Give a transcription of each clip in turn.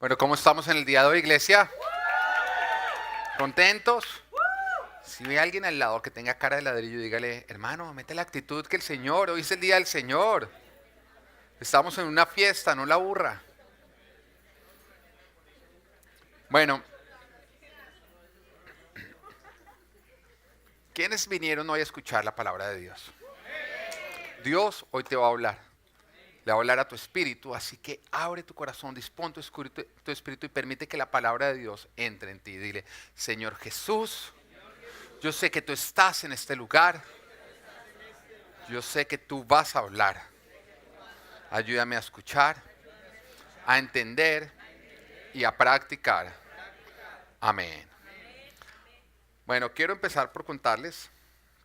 Bueno, ¿cómo estamos en el día de hoy, iglesia? ¿Contentos? Si ve a alguien al lado que tenga cara de ladrillo, dígale, hermano, mete la actitud que el Señor, hoy es el día del Señor. Estamos en una fiesta, no la burra. Bueno, ¿quiénes vinieron hoy a escuchar la palabra de Dios? Dios hoy te va a hablar. Le va a hablar a tu espíritu, así que abre tu corazón, dispón tu espíritu y permite que la palabra de Dios entre en ti. Dile, Señor Jesús, yo sé que tú estás en este lugar. Yo sé que tú vas a hablar. Ayúdame a escuchar, a entender y a practicar. Amén. Bueno, quiero empezar por contarles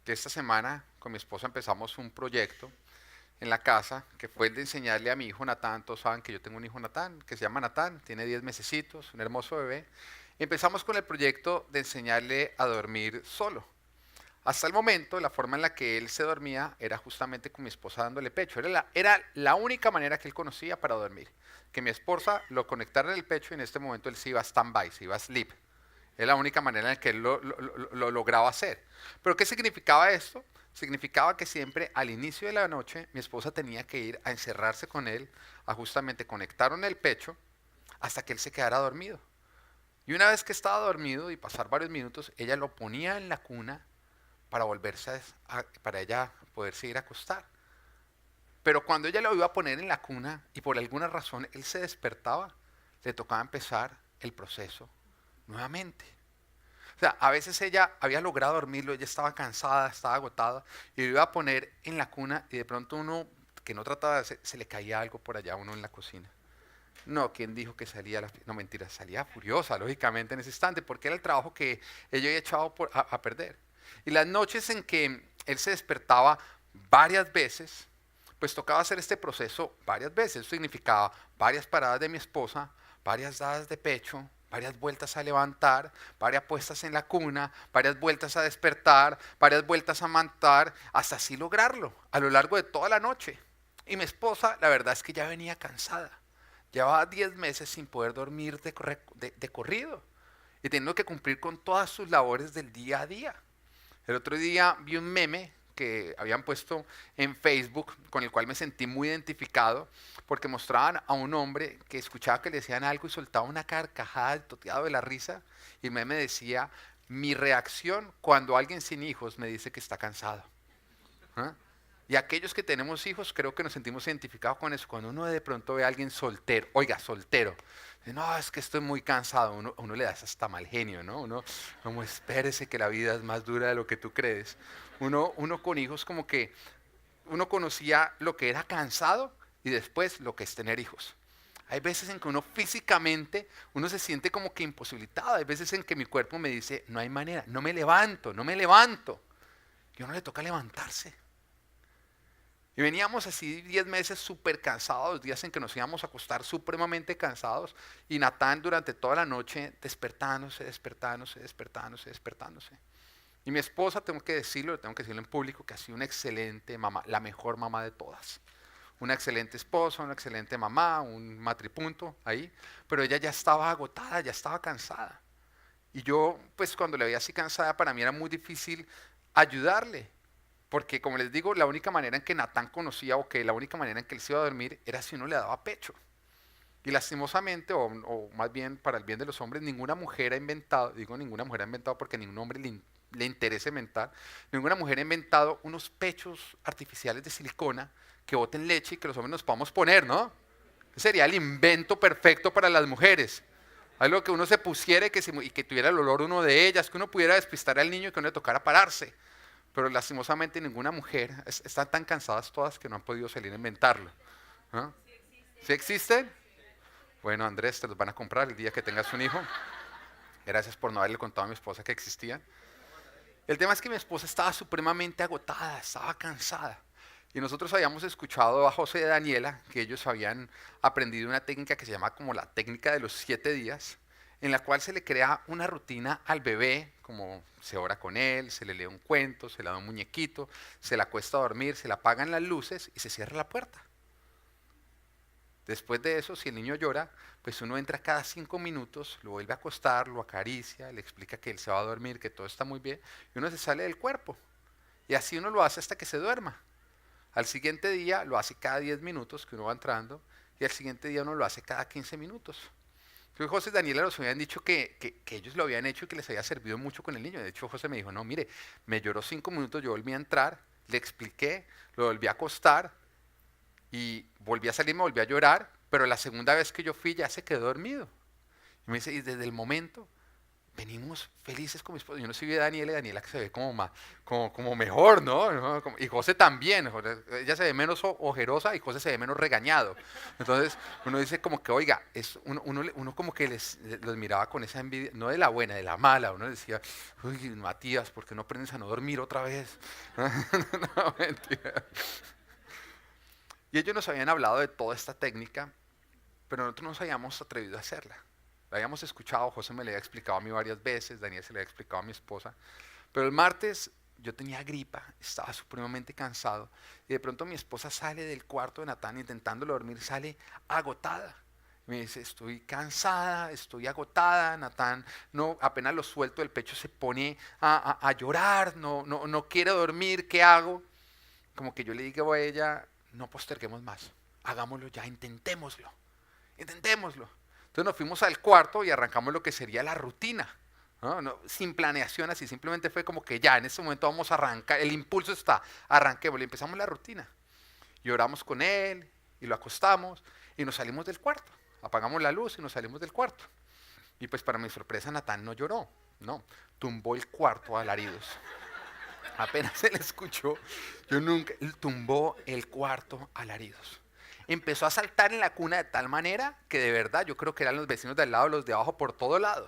que esta semana con mi esposa empezamos un proyecto en la casa que fue el de enseñarle a mi hijo Natán. Todos saben que yo tengo un hijo Natán que se llama Natán, tiene 10 mesecitos, un hermoso bebé. Y empezamos con el proyecto de enseñarle a dormir solo. Hasta el momento, la forma en la que él se dormía era justamente con mi esposa dándole pecho. Era la única manera que él conocía para dormir. Que mi esposa lo conectara en el pecho y en este momento él se iba a stand-by, se iba a sleep. Es la única manera en que él lo lograba hacer. ¿Pero qué significaba esto? Significaba que siempre al inicio de la noche mi esposa tenía que ir a encerrarse con él, a justamente conectarlo en el pecho hasta que él se quedara dormido. Y una vez que estaba dormido y pasar varios minutos, ella lo ponía en la cuna para para ella poderse ir a acostar. Pero cuando ella lo iba a poner en la cuna y por alguna razón él se despertaba, le tocaba empezar el proceso nuevamente. O sea, a veces ella había logrado dormirlo, ella estaba cansada, estaba agotada, y lo iba a poner en la cuna y de pronto uno que no trataba de hacer, se le caía algo por allá a uno en la cocina. No, ¿quién dijo que salía? No, mentira, salía furiosa, lógicamente, en ese instante, porque era el trabajo que ella había echado a perder. Y las noches en que él se despertaba varias veces, pues tocaba hacer este proceso varias veces. Eso significaba varias paradas de mi esposa, varias dadas de pecho, varias vueltas a levantar, varias puestas en la cuna, varias vueltas a despertar, varias vueltas a mantar, hasta así lograrlo a lo largo de toda la noche. Y mi esposa, la verdad es que ya venía cansada. Llevaba 10 meses sin poder dormir de corrido y teniendo que cumplir con todas sus labores del día a día. El otro día vi un meme que habían puesto en Facebook con el cual me sentí muy identificado porque mostraban a un hombre que escuchaba que le decían algo y soltaba una carcajada toteado de la risa y el meme decía, mi reacción cuando alguien sin hijos me dice que está cansado. ¿Ah? Y aquellos que tenemos hijos creo que nos sentimos identificados con eso. Cuando uno de pronto ve a alguien soltero, oiga, soltero, dice, no, es que estoy muy cansado, uno le da hasta mal genio, ¿no? Uno, como espérese que la vida es más dura de lo que tú crees. Uno con hijos como que uno conocía lo que era cansado y después lo que es tener hijos. Hay veces en que uno físicamente, uno se siente como que imposibilitado. Hay veces en que mi cuerpo me dice, no hay manera, no me levanto, no me levanto. Y a uno le toca levantarse. Y veníamos así 10 meses súper cansados, días en que nos íbamos a acostar supremamente cansados. Y Natán durante toda la noche despertándose, despertándose, despertándose, despertándose. Y mi esposa, tengo que decirlo en público, que ha sido una excelente mamá, la mejor mamá de todas. Una excelente esposa, una excelente mamá, un matripunto ahí. Pero ella ya estaba agotada, ya estaba cansada. Y yo, pues cuando la veía así cansada, para mí era muy difícil ayudarle. Porque como les digo, la única manera en que Natán conocía o que la única manera en que él se iba a dormir era si uno le daba pecho. Y lastimosamente, o más bien para el bien de los hombres, ninguna mujer ha inventado, digo ninguna mujer ha inventado porque a ningún hombre le interesa inventar, ninguna mujer ha inventado unos pechos artificiales de silicona que boten leche y que los hombres nos podamos poner, ¿no? Ese sería el invento perfecto para las mujeres. Algo que uno se pusiera y que tuviera el olor uno de ellas, que uno pudiera despistar al niño y que uno le tocara pararse. Pero lastimosamente ninguna mujer, están tan cansadas todas que no han podido salir a inventarlo. ¿Ah? ¿Sí existen? Bueno, Andrés, te los van a comprar el día que tengas un hijo. Gracias por no haberle contado a mi esposa que existían. El tema es que mi esposa estaba supremamente agotada, estaba cansada. Y nosotros habíamos escuchado a José y Daniela que ellos habían aprendido una técnica que se llama como la técnica de los 7 días, en la cual se le crea una rutina al bebé, como se ora con él, se le lee un cuento, se le da un muñequito, se le acuesta a dormir, se le apagan las luces y se cierra la puerta. Después de eso, si el niño llora, pues uno entra cada 5 minutos, lo vuelve a acostar, lo acaricia, le explica que él se va a dormir, que todo está muy bien, y uno se sale del cuerpo. Y así uno lo hace hasta que se duerma. Al siguiente día lo hace cada 10 minutos que uno va entrando, y al siguiente día uno lo hace cada 15 minutos. Entonces José y Daniela nos habían dicho que ellos lo habían hecho y que les había servido mucho con el niño. De hecho, José me dijo, no, mire, me lloró 5 minutos, yo volví a entrar, le expliqué, lo volví a acostar y volví a salir, me volví a llorar, pero la segunda vez que yo fui ya se quedó dormido. Y me dice, y desde el momento venimos felices con mi esposa. Yo no soy de Daniela, y Daniela que se ve como, más, como mejor, ¿no? Y José también. Ella se ve menos ojerosa y José se ve menos regañado. Entonces uno dice como que, oiga, uno como que los miraba con esa envidia, no de la buena, de la mala. Uno decía, uy, Matías, ¿por qué no aprendes a no dormir otra vez? No, mentira. Y ellos nos habían hablado de toda esta técnica, pero nosotros nos habíamos atrevido a hacerla. La habíamos escuchado, José me la había explicado a mí varias veces, Daniel se la había explicado a mi esposa. Pero el martes yo tenía gripa, estaba supremamente cansado. Y de pronto mi esposa sale del cuarto de Natán intentando dormir, sale agotada. Me dice, estoy cansada, estoy agotada. Natán, no, apenas lo suelto del pecho se pone a llorar, no quiere dormir, ¿qué hago? Como que yo le digo a ella, no posterguemos más, hagámoslo ya, intentémoslo. Entonces nos fuimos al cuarto y arrancamos lo que sería la rutina. Sin planeación así, simplemente fue como que ya, en este momento vamos a arrancar, el impulso está, arranquemos, y empezamos la rutina. Y oramos con él, y lo acostamos, y nos salimos del cuarto. Apagamos la luz y nos salimos del cuarto. Y pues para mi sorpresa, Natán no lloró, no, tumbó el cuarto a alaridos. Apenas se le escuchó, él tumbó el cuarto a alaridos. Empezó a saltar en la cuna de tal manera que de verdad yo creo que eran los vecinos de al lado, los de abajo, por todo lado.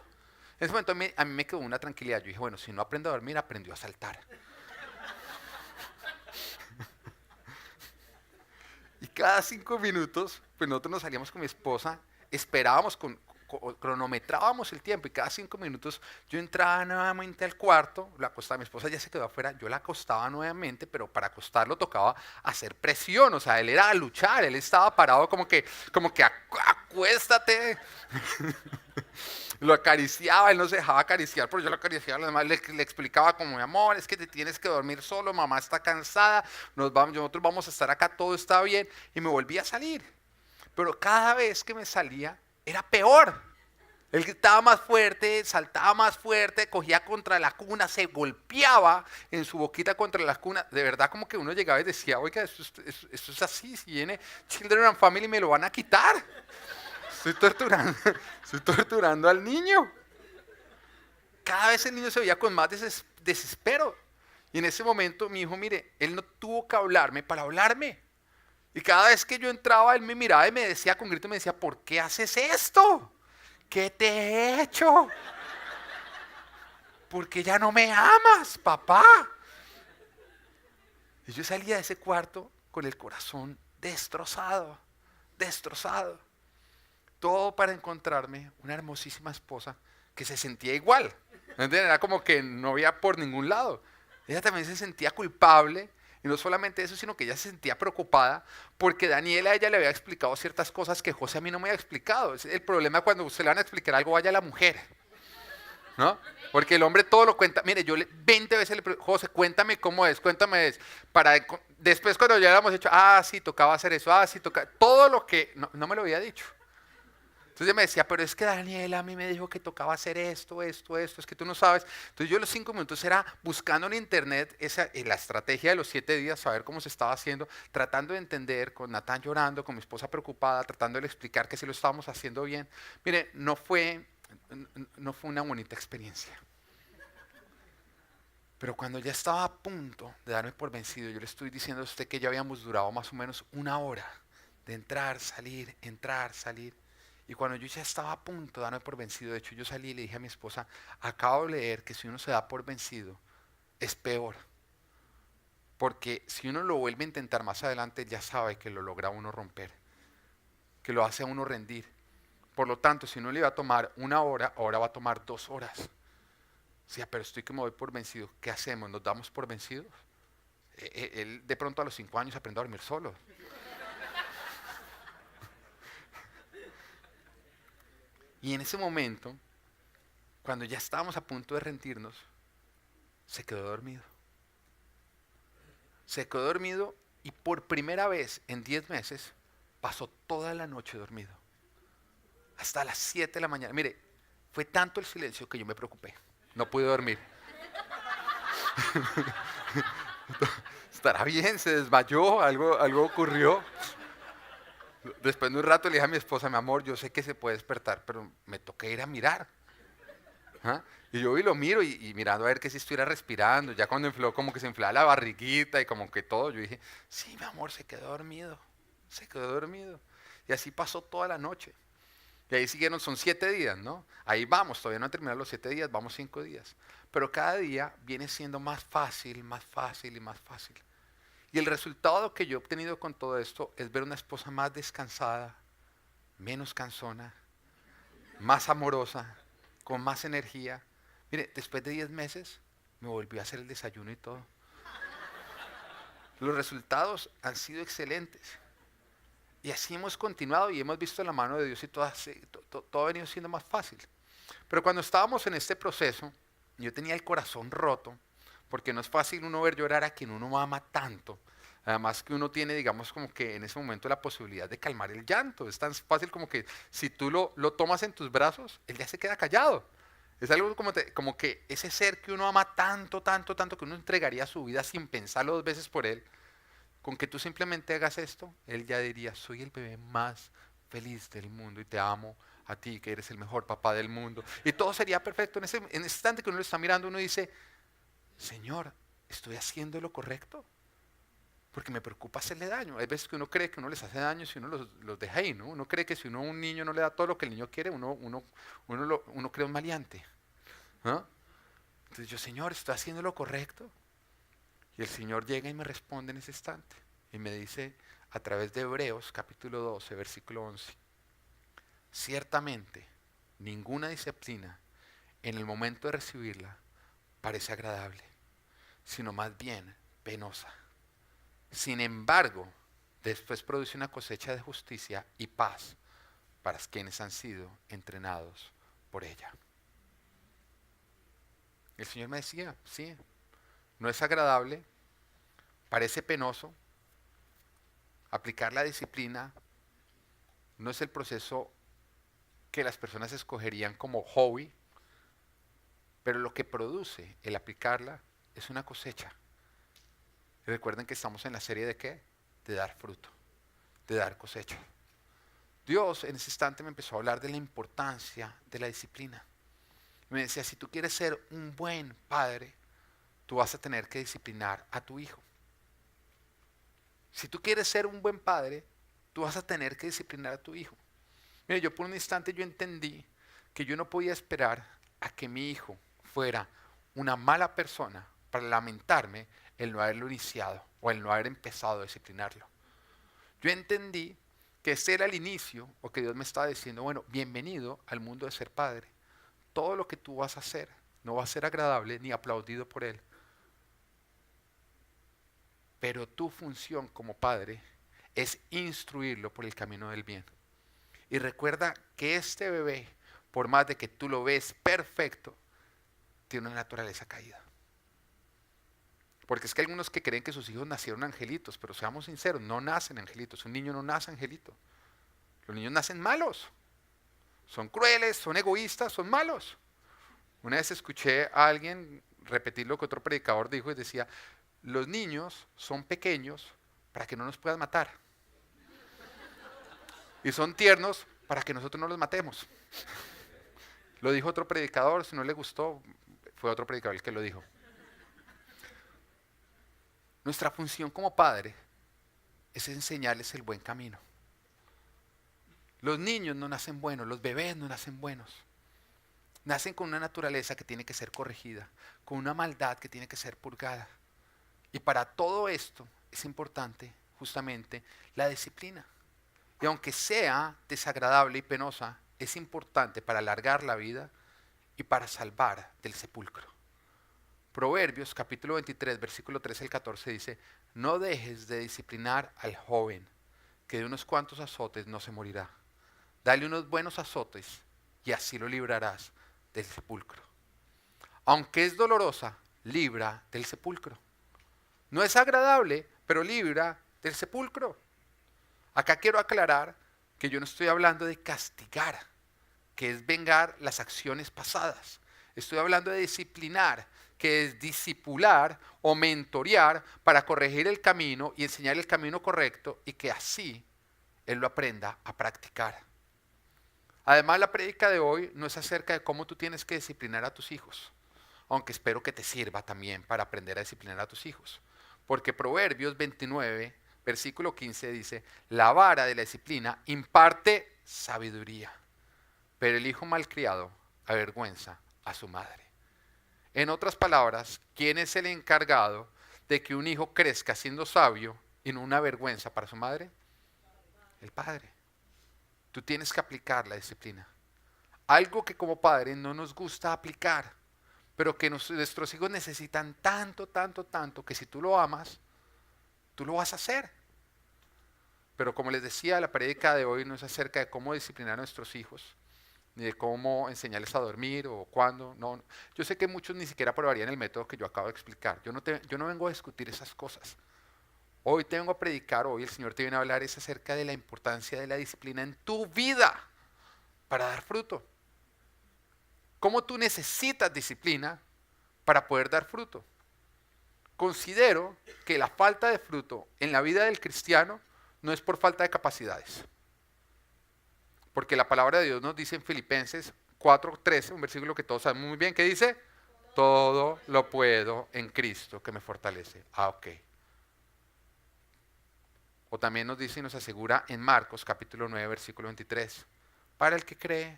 En ese momento a mí me quedó una tranquilidad. Yo dije, bueno, si no aprende a dormir, aprendió a saltar. Y cada 5 minutos, pues nosotros nos salíamos con mi esposa, esperábamos, cronometrábamos el tiempo y cada 5 minutos yo entraba nuevamente al cuarto, la acostaba, mi esposa ya se quedó afuera, yo la acostaba nuevamente, pero para acostarlo tocaba hacer presión, o sea, él era a luchar, él estaba parado como que acuéstate. Lo acariciaba, él no se dejaba acariciar, pero yo lo acariciaba, además le explicaba como, mi amor, es que te tienes que dormir solo, mamá está cansada, nosotros vamos a estar acá, todo está bien, y me volví a salir. Pero cada vez que me salía, era peor. Él gritaba más fuerte, saltaba más fuerte, cogía contra la cuna, se golpeaba en su boquita contra la cuna. De verdad como que uno llegaba y decía, oiga, esto es así, si viene Children and Family me lo van a quitar. Estoy torturando al niño. Cada vez el niño se veía con más desespero. Y en ese momento mi hijo, mire, él no tuvo que hablarme para hablarme. Y cada vez que yo entraba, él me miraba y me decía con grito, me decía, ¿por qué haces esto? ¿Qué te he hecho? ¿Por qué ya no me amas, papá? Y yo salía de ese cuarto con el corazón destrozado. Todo para encontrarme una hermosísima esposa que se sentía igual. Era como que no había por ningún lado. Ella también se sentía culpable. Y no solamente eso, sino que ella se sentía preocupada porque Daniela a ella le había explicado ciertas cosas que José a mí no me había explicado. El problema cuando usted le van a explicar algo, vaya a la mujer, ¿no? Porque el hombre todo lo cuenta. Mire, 20 veces le pregunto, José, cuéntame cómo es, cuéntame eso. Después cuando ya lo hemos hecho, sí, tocaba hacer eso, sí, tocaba. Todo lo que no me lo había dicho. Entonces ella me decía, pero es que Daniela a mí me dijo que tocaba hacer esto, es que tú no sabes. Entonces yo los 5 minutos era buscando en internet la estrategia de los 7 días, saber cómo se estaba haciendo, tratando de entender, con Natán llorando, con mi esposa preocupada, tratando de explicar que sí lo estábamos haciendo bien. Mire, no fue una bonita experiencia. Pero cuando ya estaba a punto de darme por vencido, yo le estoy diciendo a usted que ya habíamos durado más o menos 1 hora de entrar, salir. Y cuando yo ya estaba a punto de darme por vencido, de hecho yo salí y le dije a mi esposa, acabo de leer que si uno se da por vencido, es peor. Porque si uno lo vuelve a intentar más adelante, ya sabe que lo logra uno romper, que lo hace a uno rendir. Por lo tanto, si uno le iba a tomar 1 hora, ahora va a tomar 2 horas. Sí, pero estoy que me doy por vencido. ¿Qué hacemos? ¿Nos damos por vencidos? Él de pronto a los 5 años aprendió a dormir solo. Y en ese momento, cuando ya estábamos a punto de rendirnos, se quedó dormido. Se quedó dormido y por primera vez en 10 meses pasó toda la noche dormido. Hasta las 7 de la mañana. Mire, fue tanto el silencio que yo me preocupé. No pude dormir. ¿Estará bien? ¿Se desmayó? ¿Algo ocurrió? Después de un rato le dije a mi esposa, mi amor, yo sé que se puede despertar, pero me toca ir a mirar. ¿Ah? Y yo lo miro y mirando a ver que si estuviera respirando, ya cuando infló como que se inflaba la barriguita y como que todo, yo dije, sí, mi amor, se quedó dormido. Y así pasó toda la noche. Y ahí siguieron, son 7 días, ¿no? Ahí vamos, todavía no han terminado los 7 días, vamos 5 días. Pero cada día viene siendo más fácil, más fácil y más fácil. Y el resultado que yo he obtenido con todo esto es ver una esposa más descansada, menos cansona, más amorosa, con más energía. Mire, después de 10 meses me volvió a hacer el desayuno y todo. Los resultados han sido excelentes. Y así hemos continuado y hemos visto la mano de Dios y todo ha venido siendo más fácil. Pero cuando estábamos en este proceso, yo tenía el corazón roto, porque no es fácil uno ver llorar a quien uno ama tanto. Además que uno tiene, digamos, como que en ese momento la posibilidad de calmar el llanto. Es tan fácil como que si tú lo tomas en tus brazos, él ya se queda callado. Es algo como que ese ser que uno ama tanto, tanto, tanto, que uno entregaría su vida sin pensarlo 2 veces por él, con que tú simplemente hagas esto, él ya diría, soy el bebé más feliz del mundo y te amo a ti, que eres el mejor papá del mundo. Y todo sería perfecto. En ese instante que uno lo está mirando, uno dice, Señor, ¿estoy haciendo lo correcto? Porque me preocupa hacerle daño. Hay veces que uno cree que uno les hace daño si uno los deja ahí, ¿no? Uno cree que si uno a un niño no le da todo lo que el niño quiere, uno crea un maleante. ¿Ah? Entonces yo, Señor, ¿estoy haciendo lo correcto? Y el Señor llega y me responde en ese instante. Y me dice a través de Hebreos capítulo 12, versículo 11. Ciertamente, ninguna disciplina en el momento de recibirla parece agradable, sino más bien penosa. Sin embargo, después produce una cosecha de justicia y paz para quienes han sido entrenados por ella. El Señor me decía, sí, no es agradable, parece penoso, aplicar la disciplina no es el proceso que las personas escogerían como hobby, pero lo que produce el aplicarla es una cosecha. Y recuerden que estamos en la serie de ¿qué? De dar fruto, de dar cosecha. Dios en ese instante me empezó a hablar de la importancia de la disciplina. Me decía, si tú quieres ser un buen padre, tú vas a tener que disciplinar a tu hijo. Si tú quieres ser un buen padre, tú vas a tener que disciplinar a tu hijo. Mire, yo por un instante yo entendí que yo no podía esperar a que mi hijo fuera una mala persona para lamentarme el no haberlo iniciado o el no haber empezado a disciplinarlo. Yo entendí que ese era el inicio o que Dios me estaba diciendo, bueno, bienvenido al mundo de ser padre. Todo lo que tú vas a hacer no va a ser agradable ni aplaudido por él. Pero tu función como padre es instruirlo por el camino del bien. Y recuerda que este bebé, por más de que tú lo ves perfecto, tiene una naturaleza caída. Porque es que hay algunos que creen que sus hijos nacieron angelitos, pero seamos sinceros, no nacen angelitos. Un niño no nace angelito. Los niños nacen malos. Son crueles, son egoístas, son malos. Una vez escuché a alguien repetir lo que otro predicador dijo y decía, los niños son pequeños para que no nos puedan matar. Y son tiernos para que nosotros no los matemos. Lo dijo otro predicador, si no le gustó, fue otro predicador el que lo dijo. Nuestra función como padre es enseñarles el buen camino. Los niños no nacen buenos, los bebés no nacen buenos. Nacen con una naturaleza que tiene que ser corregida, con una maldad que tiene que ser purgada. Y para todo esto es importante justamente la disciplina. Y aunque sea desagradable y penosa, es importante para alargar la vida y para salvar del sepulcro. Proverbios capítulo 23, versículo 13 al 14 dice, no dejes de disciplinar al joven, que de unos cuantos azotes no se morirá. Dale unos buenos azotes y así lo librarás del sepulcro. Aunque es dolorosa, libra del sepulcro. No es agradable, pero libra del sepulcro. Acá quiero aclarar que yo no estoy hablando de castigar, que es vengar las acciones pasadas. Estoy hablando de disciplinar, que es discipular o mentorear para corregir el camino y enseñar el camino correcto y que así él lo aprenda a practicar. Además, la prédica de hoy no es acerca de cómo tú tienes que disciplinar a tus hijos, aunque espero que te sirva también para aprender a disciplinar a tus hijos. Porque Proverbios 29, versículo 15 dice, la vara de la disciplina imparte sabiduría, pero el hijo malcriado avergüenza a su madre. En otras palabras, ¿quién es el encargado de que un hijo crezca siendo sabio y no una vergüenza para su madre? El padre. Tú tienes que aplicar la disciplina. Algo que como padres no nos gusta aplicar, pero que nuestros hijos necesitan tanto, tanto, tanto, que si tú lo amas, tú lo vas a hacer. Pero como les decía, la prédica de hoy no es acerca de cómo disciplinar a nuestros hijos, ni de cómo enseñarles a dormir o cuándo. No. Yo sé que muchos ni siquiera probarían el método que yo acabo de explicar. Yo no vengo a discutir esas cosas. Hoy te vengo a predicar, hoy el Señor te viene a hablar es acerca de la importancia de la disciplina en tu vida para dar fruto. ¿Cómo tú necesitas disciplina para poder dar fruto? Considero que la falta de fruto en la vida del cristiano no es por falta de capacidades. Porque la palabra de Dios nos dice en Filipenses 4:13, un versículo que todos sabemos muy bien, que dice, todo lo puedo en Cristo que me fortalece. Ok. O también nos dice y nos asegura en Marcos capítulo 9, versículo 23, para el que cree,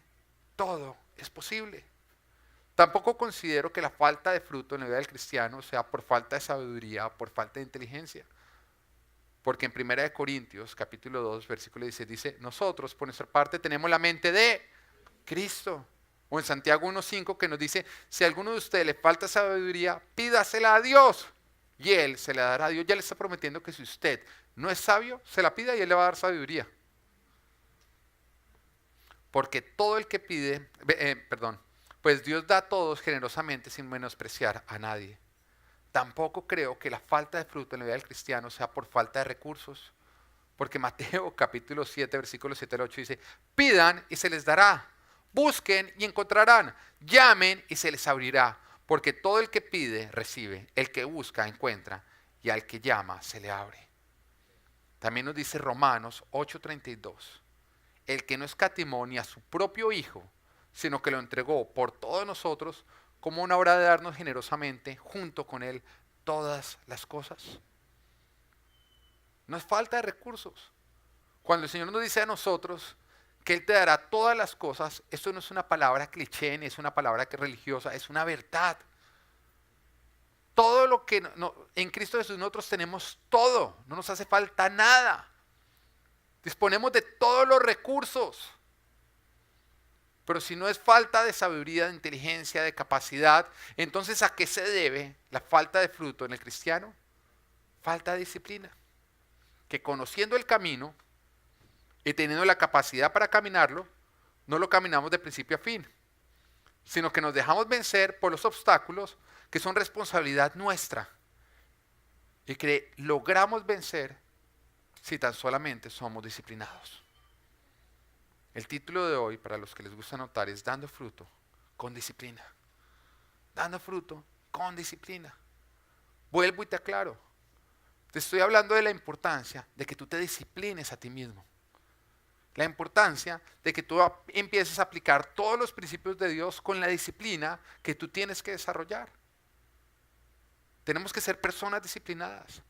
todo es posible. Tampoco considero que la falta de fruto en la vida del cristiano sea por falta de sabiduría o por falta de inteligencia. Porque en 1 Corintios capítulo 2, versículo 16 dice, nosotros por nuestra parte tenemos la mente de Cristo. O en Santiago 1:5 que nos dice, si a alguno de ustedes le falta sabiduría, pídasela a Dios y Él se la dará a Dios. Ya le está prometiendo que si usted no es sabio, se la pida y Él le va a dar sabiduría. Porque todo el que pide, pues Dios da a todos generosamente sin menospreciar a nadie. Tampoco creo que la falta de fruto en la vida del cristiano sea por falta de recursos. Porque Mateo capítulo 7, versículos 7 al 8 dice, pidan y se les dará, busquen y encontrarán, llamen y se les abrirá. Porque todo el que pide, recibe, el que busca, encuentra, y al que llama, se le abre. También nos dice Romanos 8:32, el que no escatimó ni a su propio Hijo, sino que lo entregó por todos nosotros, como una obra de darnos generosamente, junto con Él, todas las cosas. No es falta de recursos. Cuando el Señor nos dice a nosotros que Él te dará todas las cosas, esto no es una palabra cliché, ni es una palabra que es religiosa, es una verdad. Todo lo que en Cristo Jesús nosotros tenemos todo, no nos hace falta nada. Disponemos de todos los recursos. Pero si no es falta de sabiduría, de inteligencia, de capacidad, entonces ¿a qué se debe la falta de fruto en el cristiano? Falta de disciplina. Que conociendo el camino y teniendo la capacidad para caminarlo, no lo caminamos de principio a fin, sino que nos dejamos vencer por los obstáculos que son responsabilidad nuestra y que logramos vencer si tan solamente somos disciplinados. El título de hoy, para los que les gusta anotar, es Dando fruto con disciplina. Dando fruto con disciplina. Vuelvo y te aclaro. Te estoy hablando de la importancia de que tú te disciplines a ti mismo. La importancia de que tú empieces a aplicar todos los principios de Dios con la disciplina que tú tienes que desarrollar. Tenemos que ser personas disciplinadas.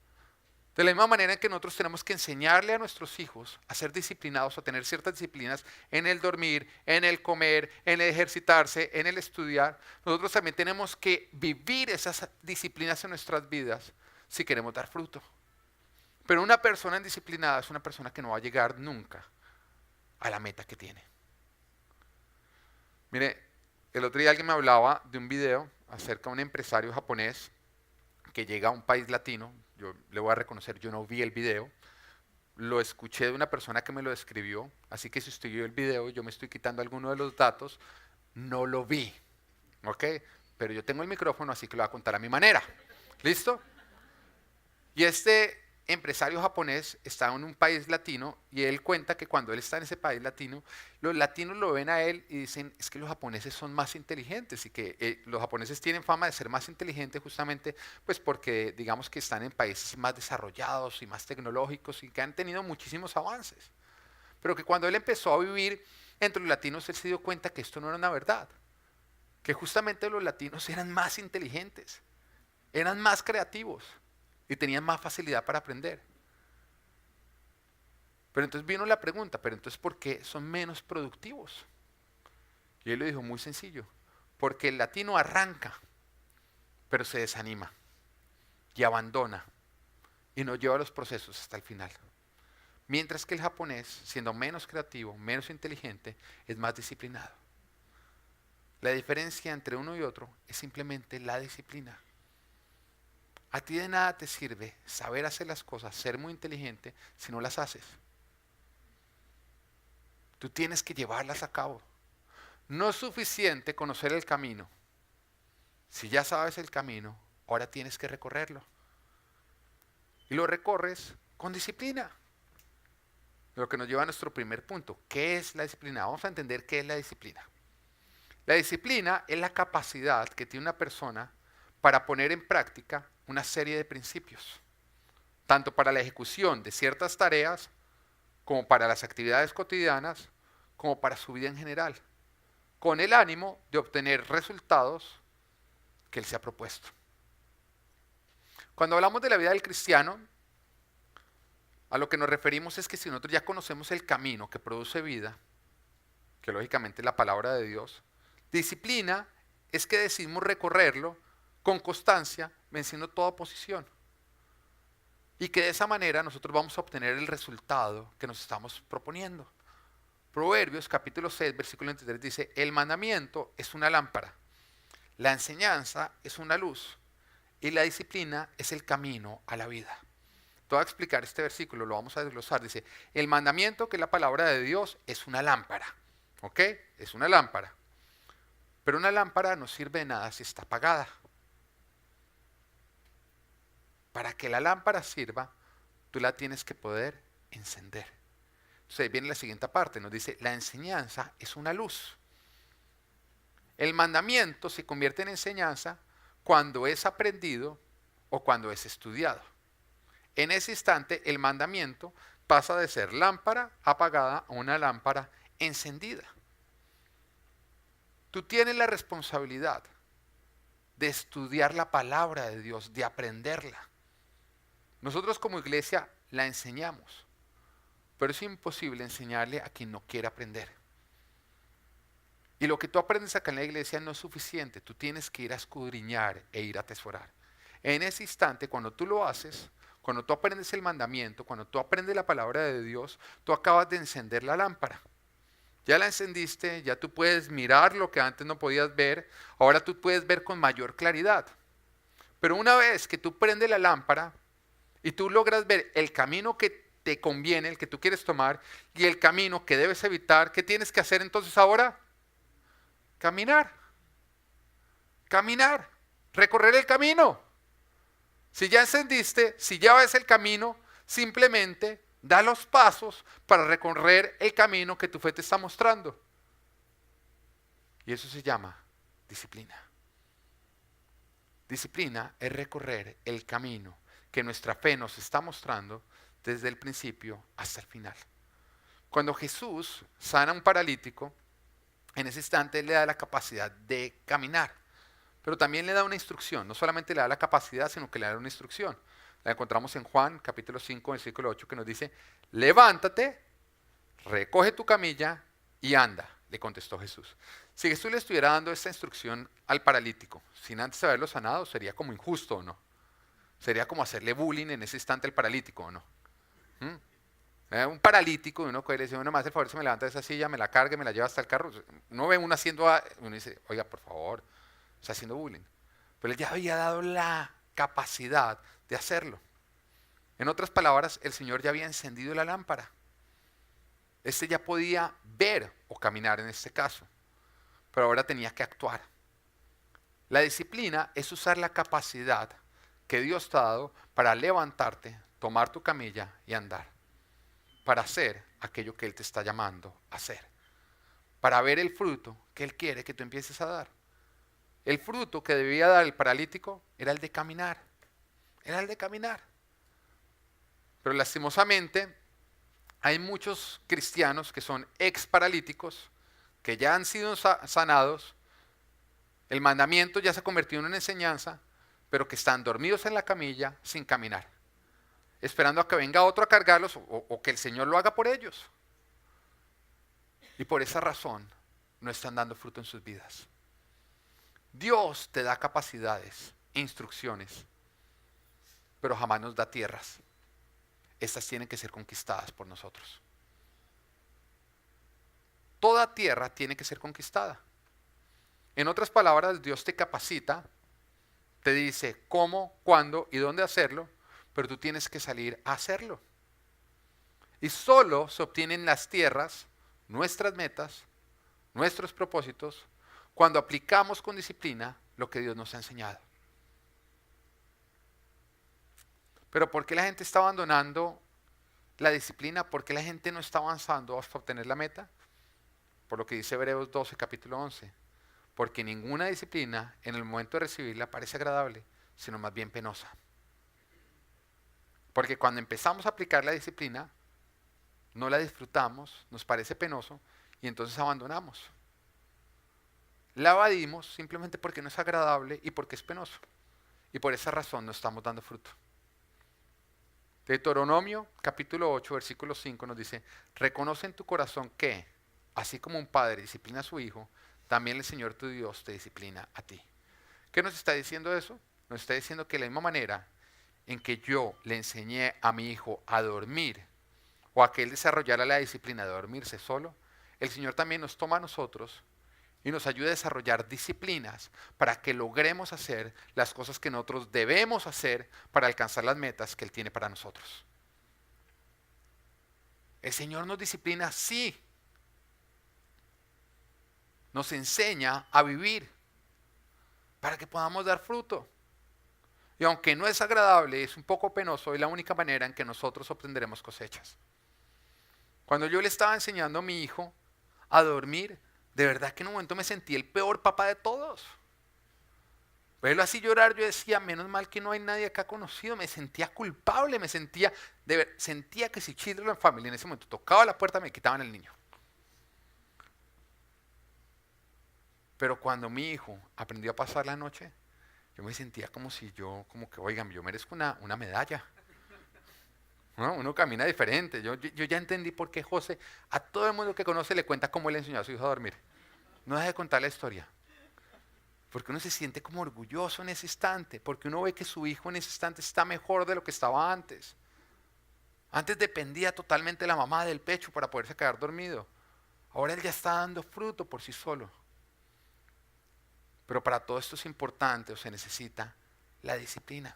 De la misma manera en que nosotros tenemos que enseñarle a nuestros hijos a ser disciplinados, a tener ciertas disciplinas en el dormir, en el comer, en el ejercitarse, en el estudiar, nosotros también tenemos que vivir esas disciplinas en nuestras vidas si queremos dar fruto. Pero una persona indisciplinada es una persona que no va a llegar nunca a la meta que tiene. Mire, el otro día alguien me hablaba de un video acerca de un empresario japonés que llega a un país latino. Yo le voy a reconocer, yo no vi el video, lo escuché de una persona que me lo describió, así que si usted vio el video, yo me estoy quitando alguno de los datos, no lo vi, ¿ok? Pero yo tengo el micrófono, así que lo voy a contar a mi manera. ¿Listo? Y este empresario japonés está en un país latino y él cuenta que cuando él está en ese país latino, los latinos lo ven a él y dicen, es que los japoneses son más inteligentes y que los japoneses tienen fama de ser más inteligentes justamente pues porque digamos que están en países más desarrollados y más tecnológicos y que han tenido muchísimos avances. Pero que cuando él empezó a vivir entre los latinos, él se dio cuenta que esto no era una verdad, que justamente los latinos eran más inteligentes, eran más creativos y tenían más facilidad para aprender. Pero entonces vino la pregunta, pero entonces ¿por qué son menos productivos? Y él lo dijo muy sencillo, porque el latino arranca, pero se desanima y abandona y no lleva los procesos hasta el final. Mientras que el japonés, siendo menos creativo, menos inteligente, es más disciplinado. La diferencia entre uno y otro es simplemente la disciplina. A ti de nada te sirve saber hacer las cosas, ser muy inteligente, si no las haces. Tú tienes que llevarlas a cabo. No es suficiente conocer el camino. Si ya sabes el camino, ahora tienes que recorrerlo. Y lo recorres con disciplina. Lo que nos lleva a nuestro primer punto. ¿Qué es la disciplina? Vamos a entender qué es la disciplina. La disciplina es la capacidad que tiene una persona para poner en práctica una serie de principios, tanto para la ejecución de ciertas tareas, como para las actividades cotidianas, como para su vida en general, con el ánimo de obtener resultados que él se ha propuesto. Cuando hablamos de la vida del cristiano, a lo que nos referimos es que si nosotros ya conocemos el camino que produce vida, que lógicamente es la palabra de Dios, disciplina es que decidimos recorrerlo con constancia, venciendo toda oposición. Y que de esa manera nosotros vamos a obtener el resultado que nos estamos proponiendo. Proverbios capítulo 6, versículo 23 dice, el mandamiento es una lámpara, la enseñanza es una luz y la disciplina es el camino a la vida. Te voy a explicar este versículo, lo vamos a desglosar. Dice, el mandamiento, que es la palabra de Dios, es una lámpara. ¿Ok? Es una lámpara. Pero una lámpara no sirve de nada si está apagada. Para que la lámpara sirva, tú la tienes que poder encender. Entonces viene la siguiente parte, nos dice, la enseñanza es una luz. El mandamiento se convierte en enseñanza cuando es aprendido o cuando es estudiado. En ese instante el mandamiento pasa de ser lámpara apagada a una lámpara encendida. Tú tienes la responsabilidad de estudiar la palabra de Dios, de aprenderla. Nosotros como iglesia la enseñamos, pero es imposible enseñarle a quien no quiere aprender. Y lo que tú aprendes acá en la iglesia no es suficiente, tú tienes que ir a escudriñar e ir a atesorar. En ese instante, cuando tú lo haces, cuando tú aprendes el mandamiento, cuando tú aprendes la palabra de Dios, tú acabas de encender la lámpara. Ya la encendiste, ya tú puedes mirar lo que antes no podías ver, ahora tú puedes ver con mayor claridad. Pero una vez que tú prendes la lámpara y tú logras ver el camino que te conviene, el que tú quieres tomar, y el camino que debes evitar, ¿qué tienes que hacer entonces ahora? Caminar. Caminar. Recorrer el camino. Si ya encendiste, si ya ves el camino, simplemente da los pasos para recorrer el camino que tu fe te está mostrando. Y eso se llama disciplina. Disciplina es recorrer el camino que nuestra fe nos está mostrando desde el principio hasta el final. Cuando Jesús sana a un paralítico, en ese instante le da la capacidad de caminar, pero también le da una instrucción. No solamente le da la capacidad, sino que le da una instrucción. La encontramos en Juan capítulo 5, versículo 8, que nos dice, levántate, recoge tu camilla y anda, le contestó Jesús. Si Jesús le estuviera dando esta instrucción al paralítico, sin antes haberlo sanado, sería como injusto, ¿o no? Sería como hacerle bullying en ese instante al paralítico, ¿o no? Un paralítico, uno que le dice, bueno, me hace el favor, se me levanta de esa silla, me la cargue, me la lleva hasta el carro. Uno ve uno haciendo, uno dice, oiga, por favor, está haciendo bullying. Pero él ya había dado la capacidad de hacerlo. En otras palabras, el Señor ya había encendido la lámpara. Este ya podía ver o caminar en este caso, pero ahora tenía que actuar. La disciplina es usar la capacidad que Dios te ha dado para levantarte, tomar tu camilla y andar, para hacer aquello que Él te está llamando a hacer, para ver el fruto que Él quiere que tú empieces a dar. El fruto que debía dar el paralítico era el de caminar, era el de caminar. Pero lastimosamente hay muchos cristianos que son ex paralíticos, que ya han sido sanados, el mandamiento ya se ha convertido en una enseñanza, pero que están dormidos en la camilla sin caminar, esperando a que venga otro a cargarlos o que el Señor lo haga por ellos. Y por esa razón no están dando fruto en sus vidas. Dios te da capacidades, instrucciones, pero jamás nos da tierras. Estas tienen que ser conquistadas por nosotros. Toda tierra tiene que ser conquistada. En otras palabras, Dios te capacita, te dice cómo, cuándo y dónde hacerlo, pero tú tienes que salir a hacerlo. Y solo se obtienen las tierras, nuestras metas, nuestros propósitos, cuando aplicamos con disciplina lo que Dios nos ha enseñado. Pero ¿por qué la gente está abandonando la disciplina? ¿Por qué la gente no está avanzando hasta obtener la meta? Por lo que dice Hebreos 12, capítulo 11. Porque ninguna disciplina en el momento de recibirla parece agradable, sino más bien penosa. Porque cuando empezamos a aplicar la disciplina, no la disfrutamos, nos parece penoso y entonces abandonamos. La evadimos simplemente porque no es agradable y porque es penoso. Y por esa razón no estamos dando fruto. Deuteronomio capítulo 8, versículo 5 nos dice: reconoce en tu corazón que, así como un padre disciplina a su hijo, también el Señor tu Dios te disciplina a ti. ¿Qué nos está diciendo eso? Nos está diciendo que de la misma manera en que yo le enseñé a mi hijo a dormir, o a que él desarrollara la disciplina de dormirse solo, el Señor también nos toma a nosotros y nos ayuda a desarrollar disciplinas para que logremos hacer las cosas que nosotros debemos hacer para alcanzar las metas que Él tiene para nosotros. El Señor nos disciplina, sí. Nos enseña a vivir para que podamos dar fruto. Y aunque no es agradable, es un poco penoso, es la única manera en que nosotros obtendremos cosechas. Cuando yo le estaba enseñando a mi hijo a dormir, de verdad que en un momento me sentí el peor papá de todos. Verlo así llorar, yo decía, menos mal que no hay nadie acá conocido. Me sentía culpable, sentía que si Children Family en ese momento tocaba la puerta me quitaban el niño. Pero cuando mi hijo aprendió a pasar la noche, yo me sentía como que, oigan, yo merezco una medalla. ¿No? Uno camina diferente. Yo ya entendí por qué José, a todo el mundo que conoce, le cuenta cómo le enseñó a su hijo a dormir. No deja de contar la historia. Porque uno se siente como orgulloso en ese instante. Porque uno ve que su hijo en ese instante está mejor de lo que estaba antes. Antes dependía totalmente de la mamá del pecho para poderse quedar dormido. Ahora él ya está dando fruto por sí solo. Pero para todo esto es importante o se necesita la disciplina.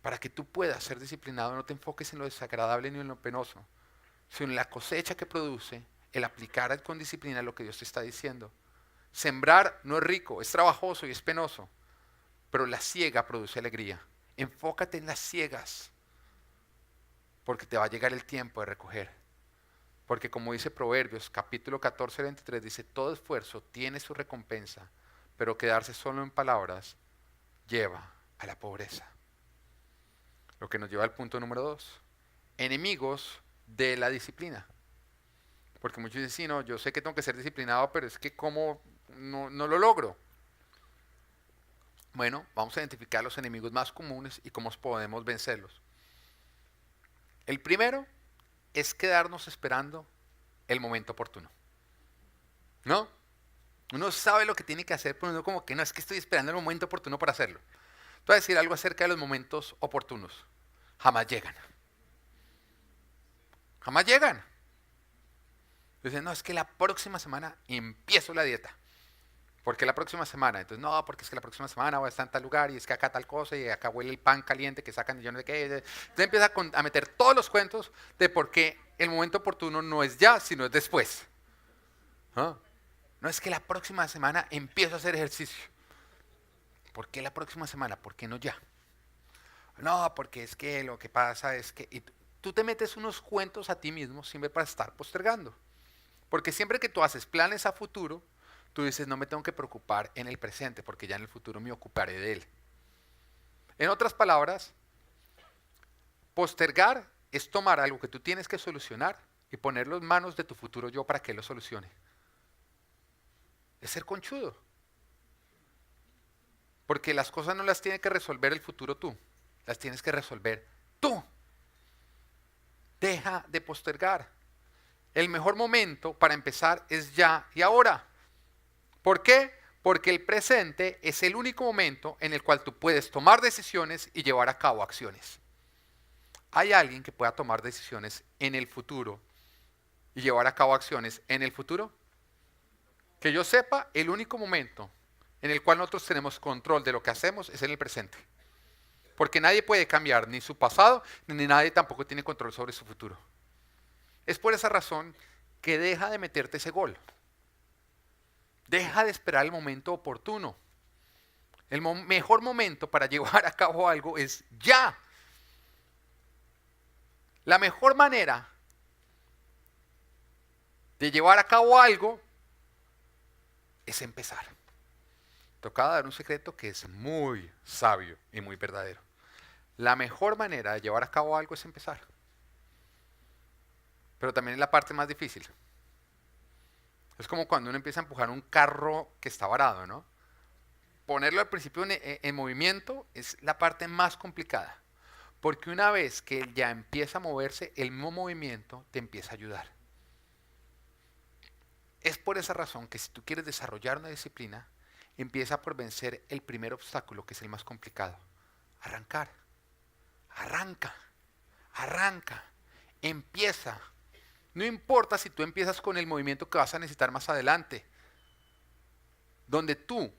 Para que tú puedas ser disciplinado, no te enfoques en lo desagradable ni en lo penoso, sino en la cosecha que produce el aplicar con disciplina lo que Dios te está diciendo. Sembrar no es rico, es trabajoso y es penoso, pero la siega produce alegría. Enfócate en las siegas, porque te va a llegar el tiempo de recoger. Porque como dice Proverbios, capítulo 14, 23, dice, todo esfuerzo tiene su recompensa, pero quedarse solo en palabras lleva a la pobreza. Lo que nos lleva al punto número 2. Enemigos de la disciplina. Porque muchos dicen, sí, no, yo sé que tengo que ser disciplinado, pero es que ¿cómo no lo logro? Bueno, vamos a identificar los enemigos más comunes y cómo podemos vencerlos. El primero es quedarnos esperando el momento oportuno. ¿No? Uno sabe lo que tiene que hacer, pero uno como que no, es que estoy esperando el momento oportuno para hacerlo. Te voy a decir algo acerca de los momentos oportunos. Jamás llegan. Jamás llegan. Dicen, no, es que la próxima semana empiezo la dieta. ¿Por qué la próxima semana? Entonces, no, porque es que la próxima semana voy a estar en tal lugar y es que acá tal cosa y acá huele el pan caliente que sacan y yo no sé qué. Entonces empieza a meter todos los cuentos de por qué el momento oportuno no es ya, sino es después. ¿Ah? No es que la próxima semana empiezo a hacer ejercicio. ¿Por qué la próxima semana? ¿Por qué no ya? No, porque es que lo que pasa es que... Y tú te metes unos cuentos a ti mismo siempre para estar postergando. Porque siempre que tú haces planes a futuro, tú dices, no me tengo que preocupar en el presente, porque ya en el futuro me ocuparé de él. En otras palabras, postergar es tomar algo que tú tienes que solucionar y ponerlo en manos de tu futuro yo para que lo solucione. Es ser conchudo. Porque las cosas no las tiene que resolver el futuro tú, las tienes que resolver tú. Deja de postergar. El mejor momento para empezar es ya y ahora. ¿Por qué? Porque el presente es el único momento en el cual tú puedes tomar decisiones y llevar a cabo acciones. ¿Hay alguien que pueda tomar decisiones en el futuro y llevar a cabo acciones en el futuro? Que yo sepa, el único momento en el cual nosotros tenemos control de lo que hacemos es en el presente. Porque nadie puede cambiar ni su pasado, ni nadie tampoco tiene control sobre su futuro. Es por esa razón que deja de meterte ese gol. Deja de esperar el momento oportuno. El mejor momento para llevar a cabo algo es ya. La mejor manera de llevar a cabo algo es empezar. Tocaba dar un secreto que es muy sabio y muy verdadero. La mejor manera de llevar a cabo algo es empezar. Pero también es la parte más difícil. Es como cuando uno empieza a empujar un carro que está varado, ¿no? Ponerlo al principio en movimiento es la parte más complicada. Porque una vez que él ya empieza a moverse, el mismo movimiento te empieza a ayudar. Es por esa razón que si tú quieres desarrollar una disciplina, empieza por vencer el primer obstáculo, que es el más complicado. Arrancar. Arranca. Arranca. Empieza. No importa si tú empiezas con el movimiento que vas a necesitar más adelante. Donde tú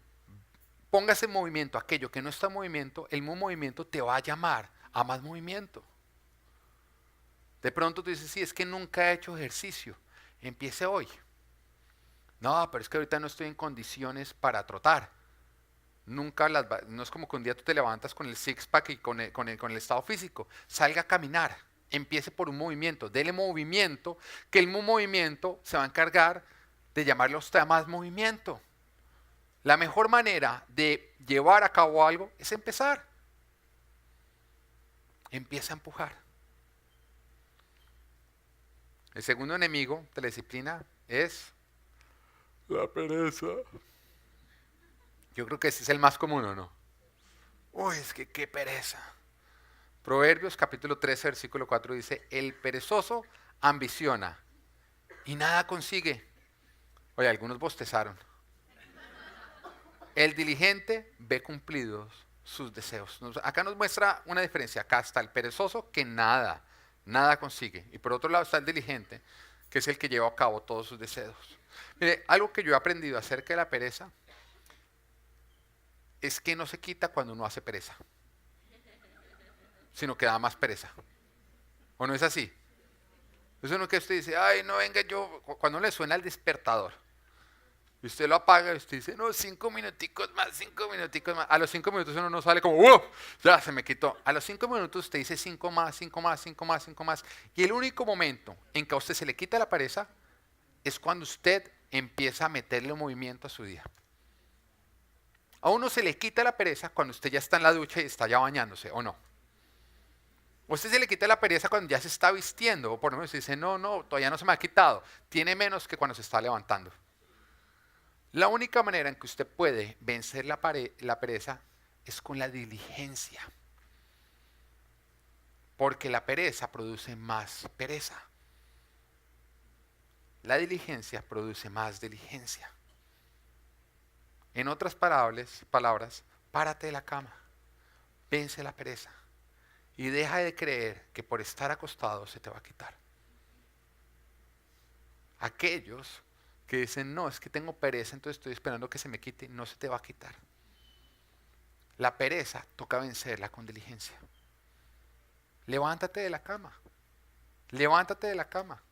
pongas en movimiento aquello que no está en movimiento, el mismo movimiento te va a llamar a más movimiento. De pronto tú dices, sí, es que nunca he hecho ejercicio. Empiece hoy. No, pero es que ahorita no estoy en condiciones para trotar. No es como que un día tú te levantas con el six-pack y con el estado físico. Salga a caminar. Empiece por un movimiento. Dele movimiento, que el mismo movimiento se va a encargar de llamarle a usted a más movimiento. La mejor manera de llevar a cabo algo es empezar. Empieza a empujar. El segundo enemigo de la disciplina es la pereza. Yo creo que ese es el más común, ¿o no? Uy, es que qué pereza. Proverbios capítulo 13, versículo 4 dice, el perezoso ambiciona y nada consigue. Oye, algunos bostezaron. El diligente ve cumplidos sus deseos. Acá nos muestra una diferencia. Acá está el perezoso que nada consigue. Y por otro lado está el diligente, que es el que lleva a cabo todos sus deseos. Mire, algo que yo he aprendido acerca de la pereza es que no se quita cuando uno hace pereza, sino que da más pereza. ¿O no es así? Es uno que usted dice, ay, no venga cuando le suena el despertador, y usted lo apaga y usted dice, no, 5 minuticos más, 5 minuticos más. A los 5 minutos uno no sale como, ya se me quitó. A los 5 minutos usted dice 5 más, 5 más, 5 más, 5 más. Y el único momento en que a usted se le quita la pereza es cuando usted empieza a meterle movimiento a su día. A uno se le quita la pereza cuando usted ya está en la ducha y está ya bañándose, ¿o no? A usted se le quita la pereza cuando ya se está vistiendo, o por lo menos dice, no, todavía no se me ha quitado. Tiene menos que cuando se está levantando. La única manera en que usted puede vencer la pereza es con la diligencia. Porque la pereza produce más pereza. La diligencia produce más diligencia. En otras palabras, párate de la cama, vence la pereza y deja de creer que por estar acostado se te va a quitar. Aquellos que dicen, no, es que tengo pereza, entonces estoy esperando que se me quite. No se te va a quitar. La pereza toca vencerla con diligencia. Levántate de la cama. Levántate de la cama.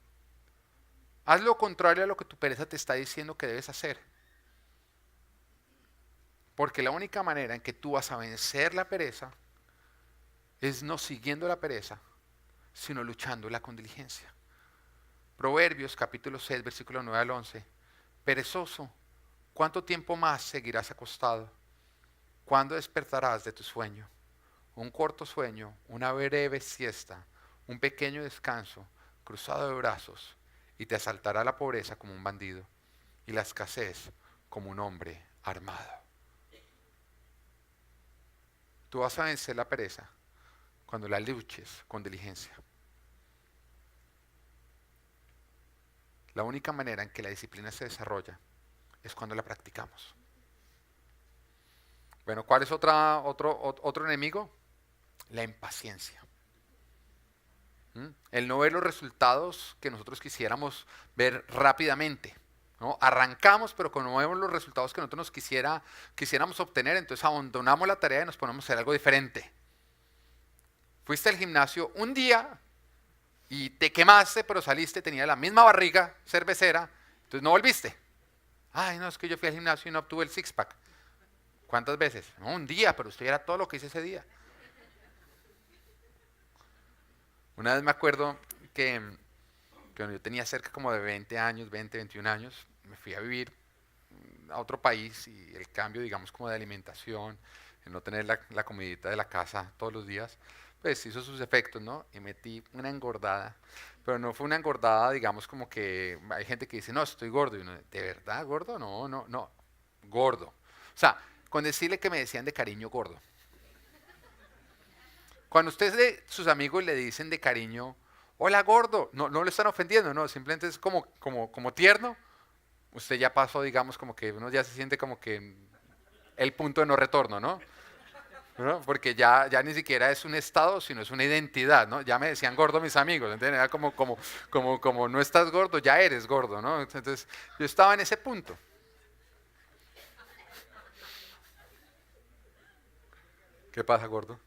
Haz lo contrario a lo que tu pereza te está diciendo que debes hacer. Porque la única manera en que tú vas a vencer la pereza es no siguiendo la pereza, sino luchándola con diligencia. Proverbios capítulo 6, versículo 9 al 11. Perezoso, ¿cuánto tiempo más seguirás acostado? ¿Cuándo despertarás de tu sueño? Un corto sueño, una breve siesta, un pequeño descanso, cruzado de brazos, y te asaltará la pobreza como un bandido, y la escasez como un hombre armado. Tú vas a vencer la pereza cuando la luches con diligencia. La única manera en que la disciplina se desarrolla es cuando la practicamos. Bueno, ¿cuál es otro enemigo? La impaciencia. El no ver los resultados que nosotros quisiéramos ver rápidamente, ¿no? Arrancamos, pero cuando no vemos los resultados que nosotros quisiéramos obtener, entonces abandonamos la tarea y nos ponemos a hacer algo diferente. Fuiste al gimnasio un día y te quemaste, pero saliste, tenía la misma barriga cervecera, entonces no volviste. Ay, no, es que yo fui al gimnasio y no obtuve el six-pack. ¿Cuántas veces? No, un día, pero usted era todo lo que hice ese día. Una vez me acuerdo que cuando yo tenía cerca como de 20 años, 20, 21 años, me fui a vivir a otro país y el cambio, digamos, como de alimentación, el no tener la comidita de la casa todos los días, pues hizo sus efectos, ¿no? Y metí una engordada, pero no fue una engordada, digamos, como que hay gente que dice, no, estoy gordo, y uno, ¿de verdad gordo? No, no, no, gordo. O sea, con decirle que me decían de cariño gordo. Cuando ustedes sus amigos le dicen de cariño, hola gordo, no, no lo están ofendiendo, no, simplemente es como tierno, usted ya pasó, digamos, como que uno ya se siente como que el punto de no retorno, ¿no? ¿No? Porque ya ni siquiera es un estado, sino es una identidad, ¿no? Ya me decían gordo mis amigos, ¿entienden? Era como no estás gordo, ya eres gordo, ¿no? Entonces yo estaba en ese punto. ¿Qué pasa, gordo?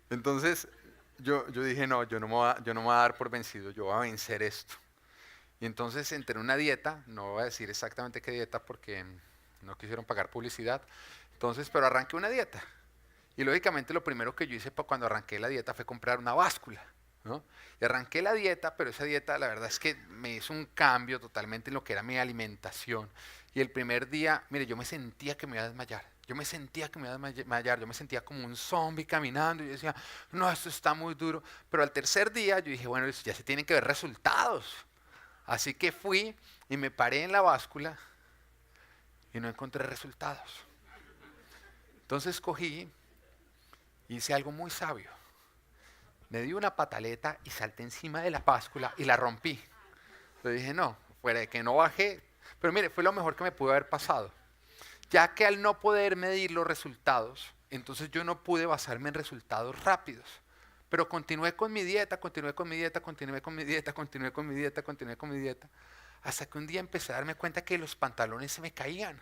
Entonces yo dije, no, yo no me voy a dar por vencido, yo voy a vencer esto. Y entonces entré en una dieta, no voy a decir exactamente qué dieta porque no quisieron pagar publicidad, entonces, pero arranqué una dieta. Y lógicamente lo primero que yo hice cuando arranqué la dieta fue comprar una báscula, ¿no? Y arranqué la dieta, pero esa dieta la verdad es que me hizo un cambio totalmente en lo que era mi alimentación. Y el primer día, mire, yo me sentía que me iba a desmayar. Yo me sentía que me iba a desmayar, yo me sentía como un zombie caminando y yo decía, no, esto está muy duro. Pero al tercer día yo dije, bueno, ya se tienen que ver resultados. Así que fui y me paré en la báscula y no encontré resultados. Entonces cogí, hice algo muy sabio. Me di una pataleta y salté encima de la báscula y la rompí. Le dije, no, fuera de que no bajé. Pero mire, fue lo mejor que me pudo haber pasado. Ya que al no poder medir los resultados, entonces yo no pude basarme en resultados rápidos. Pero continué con mi dieta, continué con mi dieta, continué con mi dieta, continué con mi dieta, continué con mi dieta. Hasta que un día empecé a darme cuenta que los pantalones se me caían.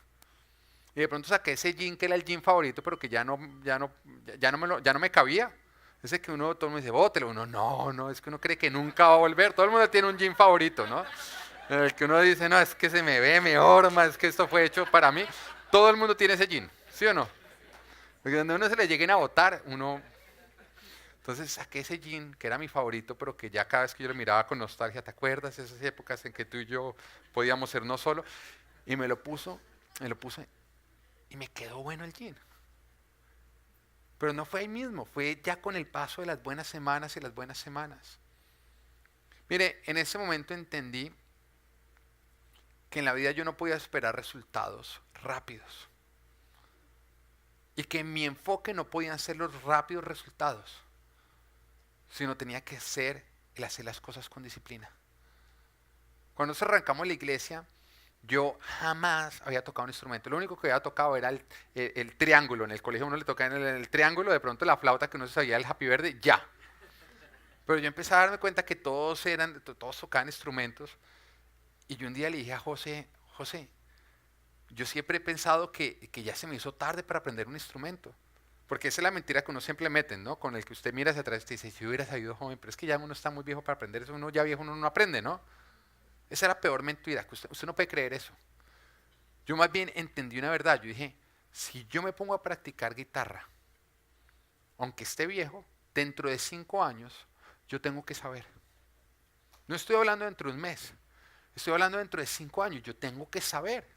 Y de pronto saqué ese jean que era el jean favorito, pero que ya no me cabía. Ese que uno, todo el mundo dice, bótelo. Uno, no, es que uno cree que nunca va a volver. Todo el mundo tiene un jean favorito, ¿no? El que uno dice, no, es que se me ve mejor, es que esto fue hecho para mí. Todo el mundo tiene ese jean, ¿sí o no? Porque donde uno se le lleguen a botar, uno... Entonces saqué ese jean, que era mi favorito, pero que ya cada vez que yo lo miraba con nostalgia, ¿te acuerdas? Esas épocas en que tú y yo podíamos ser no solo. Y me lo puse y me quedó bueno el jean. Pero no fue ahí mismo, fue ya con el paso de las buenas semanas y las buenas semanas. Mire, en ese momento entendí que en la vida yo no podía esperar resultados rápidos. Y que mi enfoque no podían ser los rápidos resultados, sino tenía que ser el hacer las cosas con disciplina. Cuando nos arrancamos la iglesia, yo jamás había tocado un instrumento. Lo único que había tocado era el triángulo. En el colegio uno le tocaba en el triángulo, de pronto la flauta que uno sabía, el Happy Verde, ya. Pero yo empecé a darme cuenta que todos tocaban instrumentos. Y yo un día le dije a José, José, yo siempre he pensado que ya se me hizo tarde para aprender un instrumento. Porque esa es la mentira que uno siempre mete, ¿no? Con el que usted mira hacia atrás y te dice, si hubiera sabido joven, pero es que ya uno está muy viejo para aprender eso, uno ya viejo uno no aprende, ¿no? Esa es la peor mentira, que usted no puede creer eso. Yo más bien entendí una verdad, yo dije, si yo me pongo a practicar guitarra, aunque esté viejo, dentro de 5 años, yo tengo que saber. No estoy hablando dentro de un mes, estoy hablando dentro de 5 años, yo tengo que saber.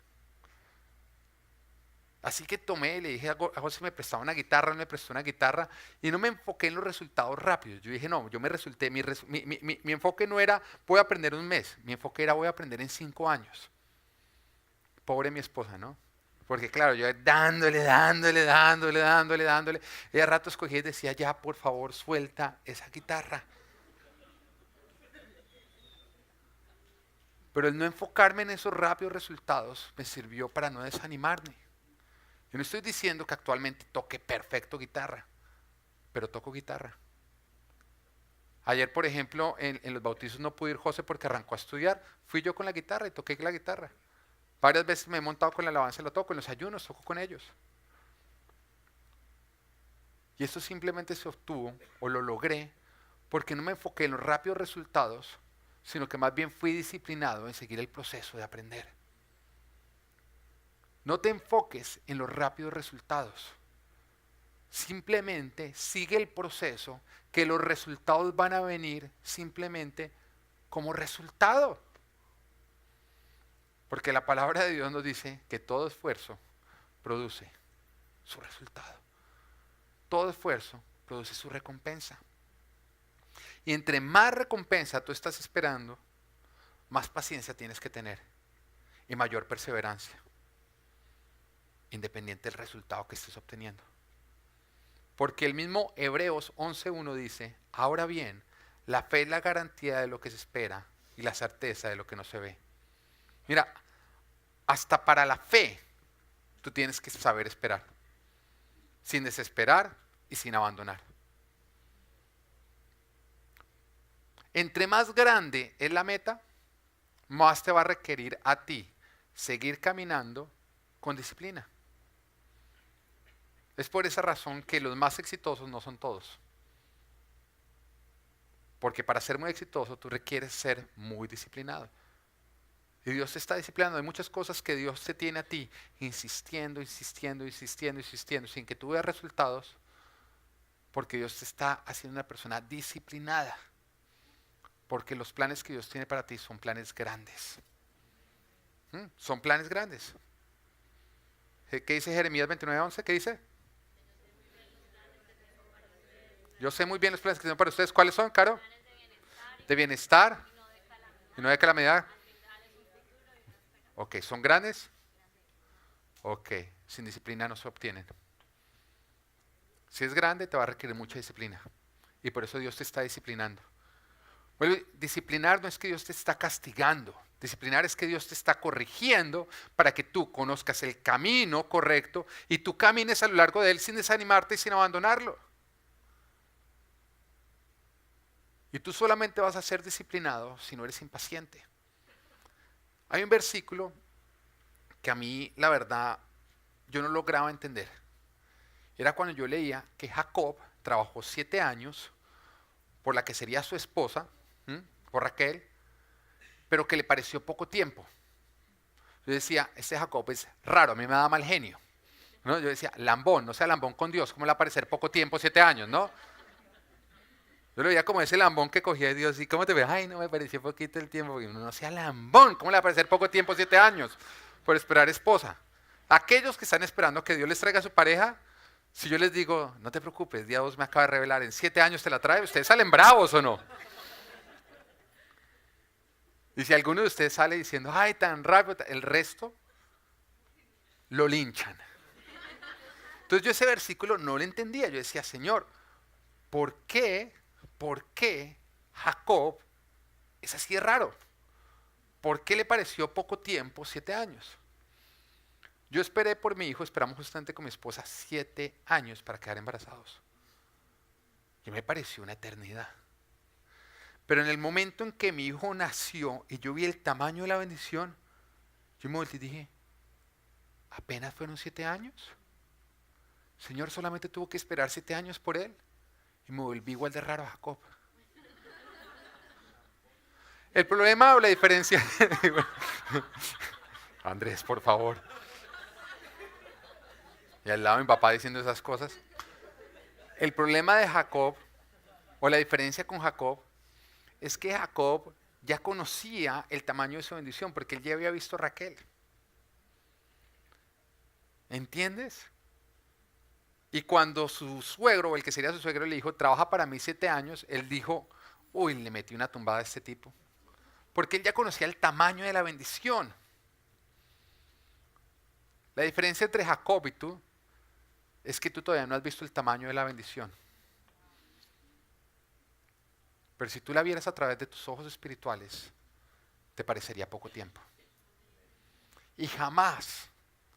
Así que tomé, le dije a José, me prestaba una guitarra, él me prestó una guitarra y no me enfoqué en los resultados rápidos. Yo dije, no, yo me resulté, mi enfoque no era voy a aprender un mes, mi enfoque era voy a aprender en 5 años. Pobre mi esposa, ¿no? Porque claro, yo dándole, y a ratos cogía y decía, ya, por favor, suelta esa guitarra. Pero el no enfocarme en esos rápidos resultados me sirvió para no desanimarme. Yo no estoy diciendo que actualmente toque perfecto guitarra, pero toco guitarra. Ayer, por ejemplo, en los bautizos no pude ir José porque arrancó a estudiar. Fui yo con la guitarra y toqué la guitarra. Varias veces me he montado con la alabanza y lo toco, en los ayunos toco con ellos. Y esto simplemente se obtuvo o lo logré porque no me enfoqué en los rápidos resultados, sino que más bien fui disciplinado en seguir el proceso de aprender. No te enfoques en los rápidos resultados. Simplemente sigue el proceso, que los resultados van a venir simplemente como resultado. Porque la palabra de Dios nos dice que todo esfuerzo produce su resultado. Todo esfuerzo produce su recompensa. Y entre más recompensa tú estás esperando, más paciencia tienes que tener y mayor perseverancia, independiente del resultado que estés obteniendo. Porque el mismo Hebreos 11:1 dice, ahora bien, la fe es la garantía de lo que se espera y la certeza de lo que no se ve. Mira, hasta para la fe tú tienes que saber esperar, sin desesperar y sin abandonar. Entre más grande es la meta, más te va a requerir a ti seguir caminando con disciplina. Es por esa razón que los más exitosos no son todos. Porque para ser muy exitoso tú requieres ser muy disciplinado. Y Dios te está disciplinando. Hay muchas cosas que Dios te tiene a ti insistiendo, sin que tú veas resultados. Porque Dios te está haciendo una persona disciplinada. Porque los planes que Dios tiene para ti son planes grandes. Son planes grandes. ¿Qué dice Jeremías 29:11? ¿Qué dice? Yo sé muy bien los planes que tengo para ustedes. ¿Cuáles son, Caro? De bienestar y no de calamidad. Ok, ¿son grandes? Ok, sin disciplina no se obtienen. Si es grande, te va a requerir mucha disciplina. Y por eso Dios te está disciplinando. Bueno, disciplinar no es que Dios te está castigando. Disciplinar es que Dios te está corrigiendo para que tú conozcas el camino correcto y tú camines a lo largo de él sin desanimarte y sin abandonarlo. Y tú solamente vas a ser disciplinado si no eres impaciente. Hay un versículo que a mí, la verdad, yo no lograba entender. Era cuando yo leía que Jacob trabajó 7 años por la que sería su esposa, por Raquel, pero que le pareció poco tiempo. Yo decía, este Jacob es raro, a mí me da mal genio, ¿no? Yo decía, lambón, no sea lambón con Dios, ¿cómo le va a parecer poco tiempo, 7 años, no? Yo lo veía como ese lambón que cogía de Dios y ¿cómo te ve? Ay, no me pareció poquito el tiempo, porque no sea lambón, ¿cómo le va a parecer poco tiempo, 7 años, por esperar esposa? Aquellos que están esperando que Dios les traiga a su pareja, si yo les digo, no te preocupes, Dios me acaba de revelar, en 7 años te la trae, ¿ustedes salen bravos o no? Y si alguno de ustedes sale diciendo, ay, tan rápido, el resto lo linchan. Entonces yo ese versículo no lo entendía. Yo decía, Señor, ¿por qué Jacob es así de raro? ¿Por qué le pareció poco tiempo, 7 años? Yo esperé por mi hijo, esperamos justamente con mi esposa 7 años para quedar embarazados. Y me pareció una eternidad. Pero en el momento en que mi hijo nació y yo vi el tamaño de la bendición, yo me volteé y dije, apenas fueron 7 años. Señor solamente tuvo que esperar 7 años por él. Y me volví igual de raro a Jacob. El problema o la diferencia... Andrés, por favor. Y al lado mi papá diciendo esas cosas. El problema de Jacob, o la diferencia con Jacob, es que Jacob ya conocía el tamaño de su bendición, porque él ya había visto a Raquel. ¿Entiendes? Y cuando su suegro, o el que sería su suegro, le dijo, trabaja para mí 7 años, él dijo, uy, le metí una tumbada a este tipo. Porque él ya conocía el tamaño de la bendición. La diferencia entre Jacob y tú es que tú todavía no has visto el tamaño de la bendición. Pero si tú la vieras a través de tus ojos espirituales, te parecería poco tiempo. Y jamás,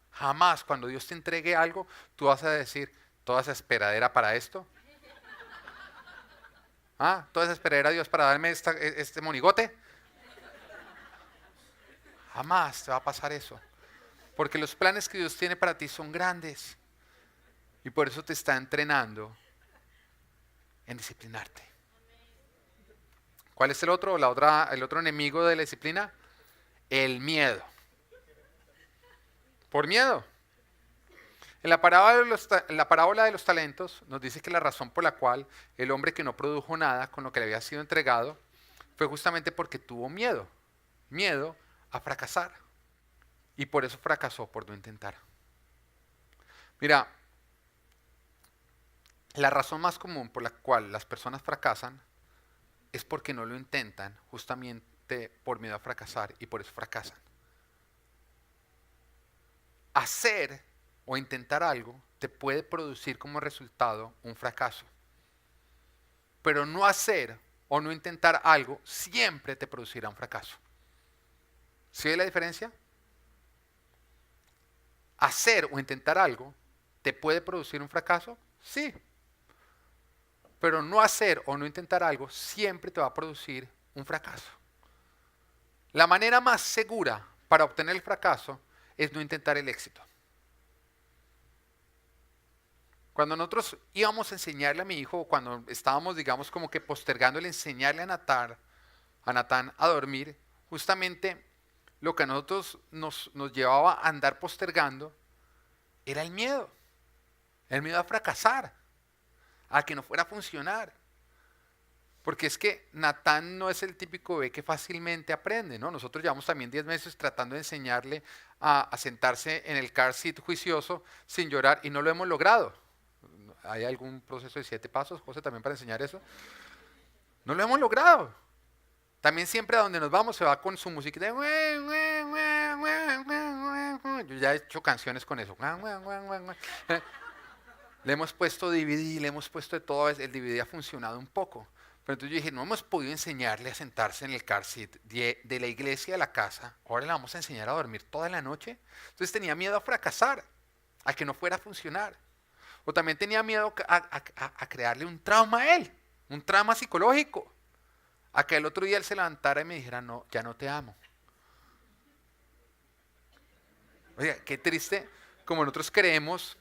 jamás cuando Dios te entregue algo, tú vas a decir, toda esa esperadera para esto. ¿Ah? Toda esa esperadera Dios para darme este monigote. Jamás te va a pasar eso. Porque los planes que Dios tiene para ti son grandes. Y por eso te está entrenando en disciplinarte. ¿Cuál es el otro enemigo de la disciplina? El miedo. Por miedo. En la parábola de los talentos nos dice que la razón por la cual el hombre que no produjo nada con lo que le había sido entregado fue justamente porque tuvo miedo. Miedo a fracasar. Y por eso fracasó, por no intentar. Mira, la razón más común por la cual las personas fracasan es porque no lo intentan, justamente por miedo a fracasar, y por eso fracasan. Hacer o intentar algo te puede producir como resultado un fracaso. Pero no hacer o no intentar algo siempre te producirá un fracaso. ¿Sí ve la diferencia? Hacer o intentar algo te puede producir un fracaso, sí. Pero no hacer o no intentar algo siempre te va a producir un fracaso. La manera más segura para obtener el fracaso es no intentar el éxito. Cuando nosotros íbamos a enseñarle a mi hijo, cuando estábamos, digamos, como que postergando el enseñarle a Natán a dormir, justamente lo que a nosotros nos llevaba a andar postergando era el miedo a fracasar, a que no fuera a funcionar. Porque es que Natán no es el típico bebé que fácilmente aprende, ¿no? Nosotros llevamos también 10 meses tratando de enseñarle a sentarse en el car seat juicioso sin llorar y no lo hemos logrado. ¿Hay algún proceso de 7 pasos, José, también para enseñar eso? No lo hemos logrado. También siempre a donde nos vamos se va con su música de... Yo ya he hecho canciones con eso. Le hemos puesto DVD, le hemos puesto de todo, el DVD ha funcionado un poco. Pero entonces yo dije, no hemos podido enseñarle a sentarse en el car seat de la iglesia a la casa, ahora le vamos a enseñar a dormir toda la noche. Entonces tenía miedo a fracasar, a que no fuera a funcionar. O también tenía miedo a crearle un trauma a él, un trauma psicológico. A que el otro día él se levantara y me dijera, no, ya no te amo. Oiga, qué triste, como nosotros creemos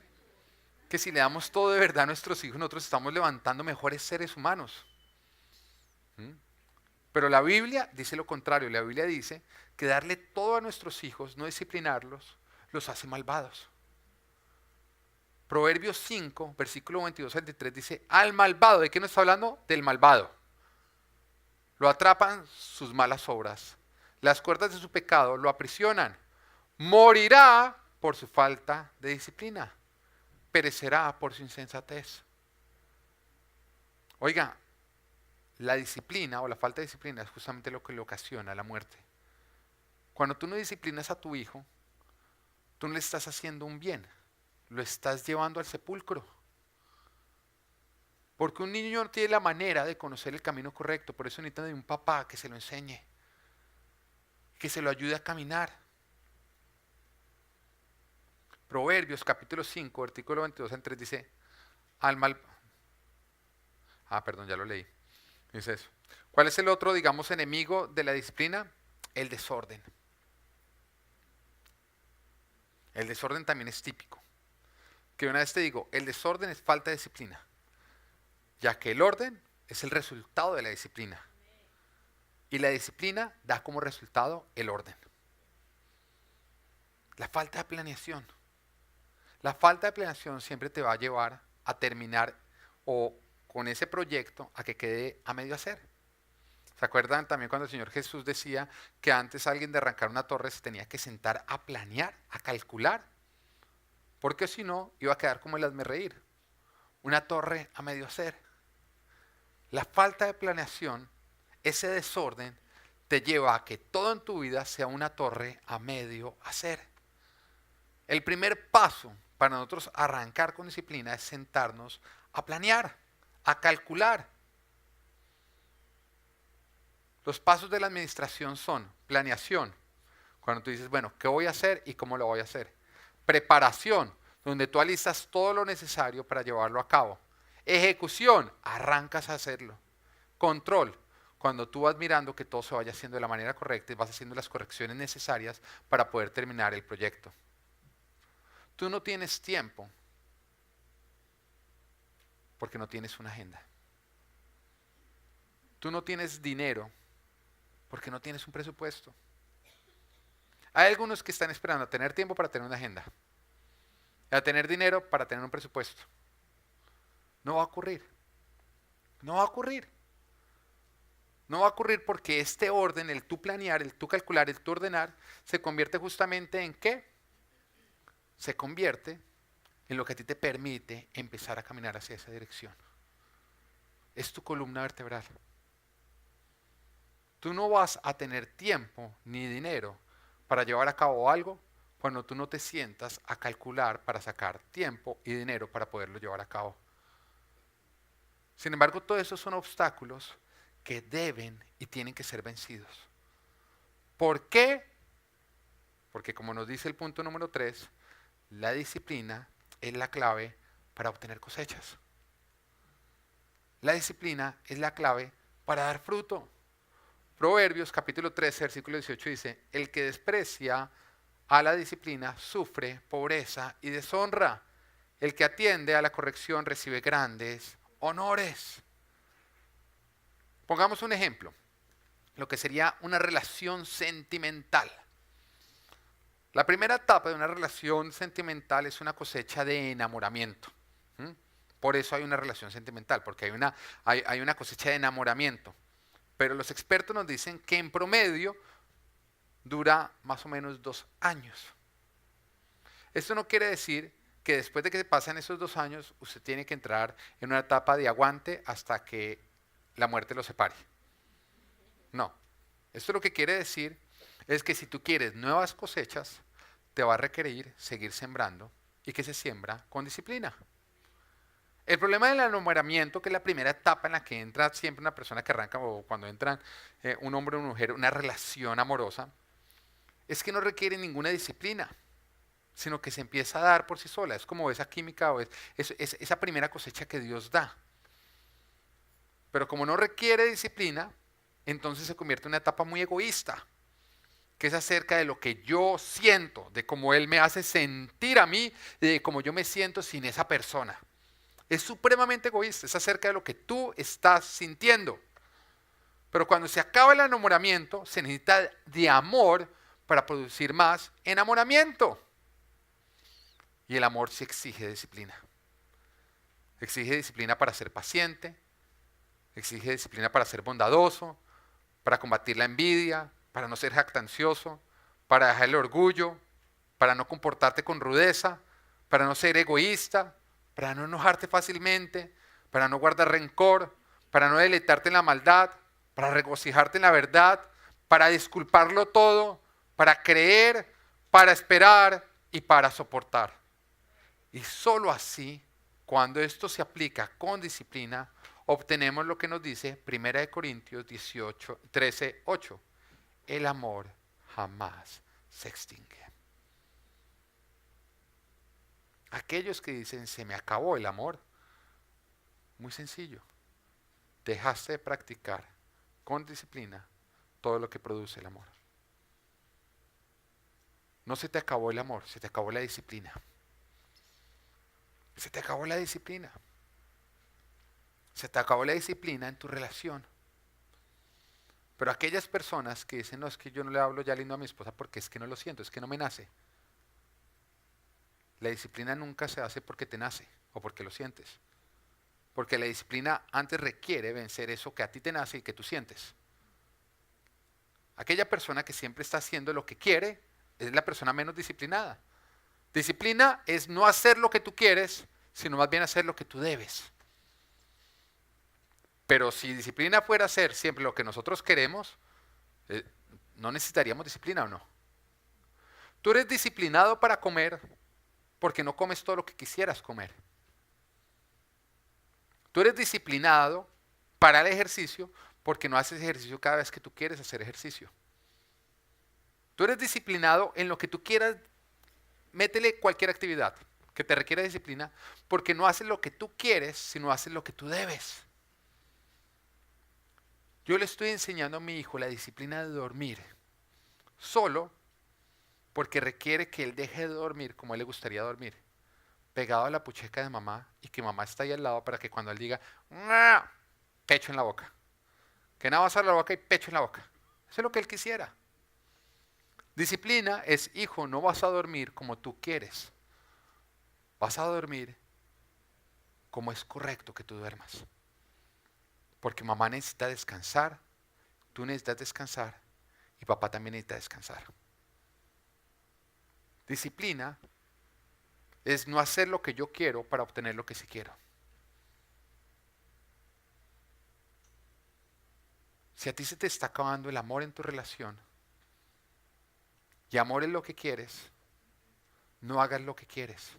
que si le damos todo de verdad a nuestros hijos, nosotros estamos levantando mejores seres humanos. Pero la Biblia dice lo contrario. La Biblia dice que darle todo a nuestros hijos, no disciplinarlos, los hace malvados. Proverbios 5, versículo 22 al 23 dice, al malvado, ¿de qué nos está hablando? Del malvado. Lo atrapan sus malas obras. Las cuerdas de su pecado lo aprisionan. Morirá por su falta de disciplina. Perecerá por su insensatez. Oiga, la disciplina o la falta de disciplina es justamente lo que le ocasiona la muerte. Cuando tú no disciplinas a tu hijo, tú no le estás haciendo un bien, lo estás llevando al sepulcro. Porque un niño no tiene la manera de conocer el camino correcto, por eso necesita de un papá que se lo enseñe, que se lo ayude a caminar. Proverbios capítulo 5, artículo 22 al 3 dice, al mal... perdón, ya lo leí. Dice eso. ¿Cuál es el otro, digamos, enemigo de la disciplina? El desorden. El desorden también es típico. Que una vez te digo, el desorden es falta de disciplina, ya que el orden es el resultado de la disciplina. Y la disciplina da como resultado el orden. La falta de planeación. La falta de planeación siempre te va a llevar a terminar o con ese proyecto a que quede a medio hacer. ¿Se acuerdan también cuando el Señor Jesús decía que antes alguien de arrancar una torre se tenía que sentar a planear, a calcular? Porque si no, iba a quedar como el hazmerreír. Una torre a medio hacer. La falta de planeación, ese desorden, te lleva a que todo en tu vida sea una torre a medio hacer. El primer paso para nosotros arrancar con disciplina es sentarnos a planear, a calcular. Los pasos de la administración son planeación, cuando tú dices, bueno, ¿qué voy a hacer y cómo lo voy a hacer? Preparación, donde tú alistas todo lo necesario para llevarlo a cabo. Ejecución, arrancas a hacerlo. Control, cuando tú vas mirando que todo se vaya haciendo de la manera correcta y vas haciendo las correcciones necesarias para poder terminar el proyecto. Tú no tienes tiempo porque no tienes una agenda. Tú no tienes dinero porque no tienes un presupuesto. Hay algunos que están esperando a tener tiempo para tener una agenda, a tener dinero para tener un presupuesto. No va a ocurrir. No va a ocurrir. No va a ocurrir porque este orden, el tú planear, el tú calcular, el tú ordenar, se convierte justamente en ¿qué? Se convierte en lo que a ti te permite empezar a caminar hacia esa dirección. Es tu columna vertebral. Tú no vas a tener tiempo ni dinero para llevar a cabo algo cuando tú no te sientas a calcular para sacar tiempo y dinero para poderlo llevar a cabo. Sin embargo, todos esos son obstáculos que deben y tienen que ser vencidos. ¿Por qué? Porque como nos dice el punto número 3, la disciplina es la clave para obtener cosechas. La disciplina es la clave para dar fruto. Proverbios capítulo 13, versículo 18 dice, el que desprecia a la disciplina sufre pobreza y deshonra. El que atiende a la corrección recibe grandes honores. Pongamos un ejemplo, lo que sería una relación sentimental. La primera etapa de una relación sentimental es una cosecha de enamoramiento. ¿Mm? Por eso hay una relación sentimental, porque hay una cosecha de enamoramiento. Pero los expertos nos dicen que en promedio dura más o menos 2 años. Esto no quiere decir que después de que pasen esos 2 años, usted tiene que entrar en una etapa de aguante hasta que la muerte lo separe. No. Esto lo que quiere decir es que si tú quieres nuevas cosechas, te va a requerir seguir sembrando y que se siembra con disciplina. El problema del enamoramiento, que es la primera etapa en la que entra siempre una persona que arranca o cuando entran un hombre o una mujer, una relación amorosa, es que no requiere ninguna disciplina, sino que se empieza a dar por sí sola. Es como esa química o es esa primera cosecha que Dios da. Pero como no requiere disciplina, entonces se convierte en una etapa muy egoísta, que es acerca de lo que yo siento, de cómo Él me hace sentir a mí, de cómo yo me siento sin esa persona. Es supremamente egoísta, es acerca de lo que tú estás sintiendo. Pero cuando se acaba el enamoramiento, se necesita de amor para producir más enamoramiento. Y el amor sí exige disciplina. Exige disciplina para ser paciente, exige disciplina para ser bondadoso, para combatir la envidia, para no ser jactancioso, para dejar el orgullo, para no comportarte con rudeza, para no ser egoísta, para no enojarte fácilmente, para no guardar rencor, para no deleitarte en la maldad, para regocijarte en la verdad, para disculparlo todo, para creer, para esperar y para soportar. Y solo así, cuando esto se aplica con disciplina, obtenemos lo que nos dice 1 Corintios 13, 8. El amor jamás se extingue. Aquellos que dicen, se me acabó el amor, muy sencillo. Dejaste de practicar con disciplina todo lo que produce el amor. No se te acabó el amor, se te acabó la disciplina. Se te acabó la disciplina. Se te acabó la disciplina en tu relación. Pero aquellas personas que dicen, no, es que yo no le hablo ya lindo a mi esposa porque es que no lo siento, es que no me nace. La disciplina nunca se hace porque te nace o porque lo sientes. Porque la disciplina antes requiere vencer eso que a ti te nace y que tú sientes. Aquella persona que siempre está haciendo lo que quiere es la persona menos disciplinada. Disciplina es no hacer lo que tú quieres, sino más bien hacer lo que tú debes. Pero si disciplina fuera hacer siempre lo que nosotros queremos, no necesitaríamos disciplina, ¿o no? Tú eres disciplinado para comer porque no comes todo lo que quisieras comer. Tú eres disciplinado para el ejercicio porque no haces ejercicio cada vez que tú quieres hacer ejercicio. Tú eres disciplinado en lo que tú quieras, métele cualquier actividad que te requiera disciplina porque no haces lo que tú quieres, sino haces lo que tú debes. Yo le estoy enseñando a mi hijo la disciplina de dormir, solo porque requiere que él deje de dormir como a él le gustaría dormir, pegado a la pucheca de mamá y que mamá está ahí al lado para que cuando él diga, ¡ah!, pecho en la boca. Que nada más a la boca y pecho en la boca. Eso es lo que él quisiera. Disciplina es, hijo, no vas a dormir como tú quieres. Vas a dormir como es correcto que tú duermas. Porque mamá necesita descansar, tú necesitas descansar y papá también necesita descansar. Disciplina es no hacer lo que yo quiero para obtener lo que sí quiero. Si a ti se te está acabando el amor en tu relación y amor es lo que quieres, no hagas lo que quieres.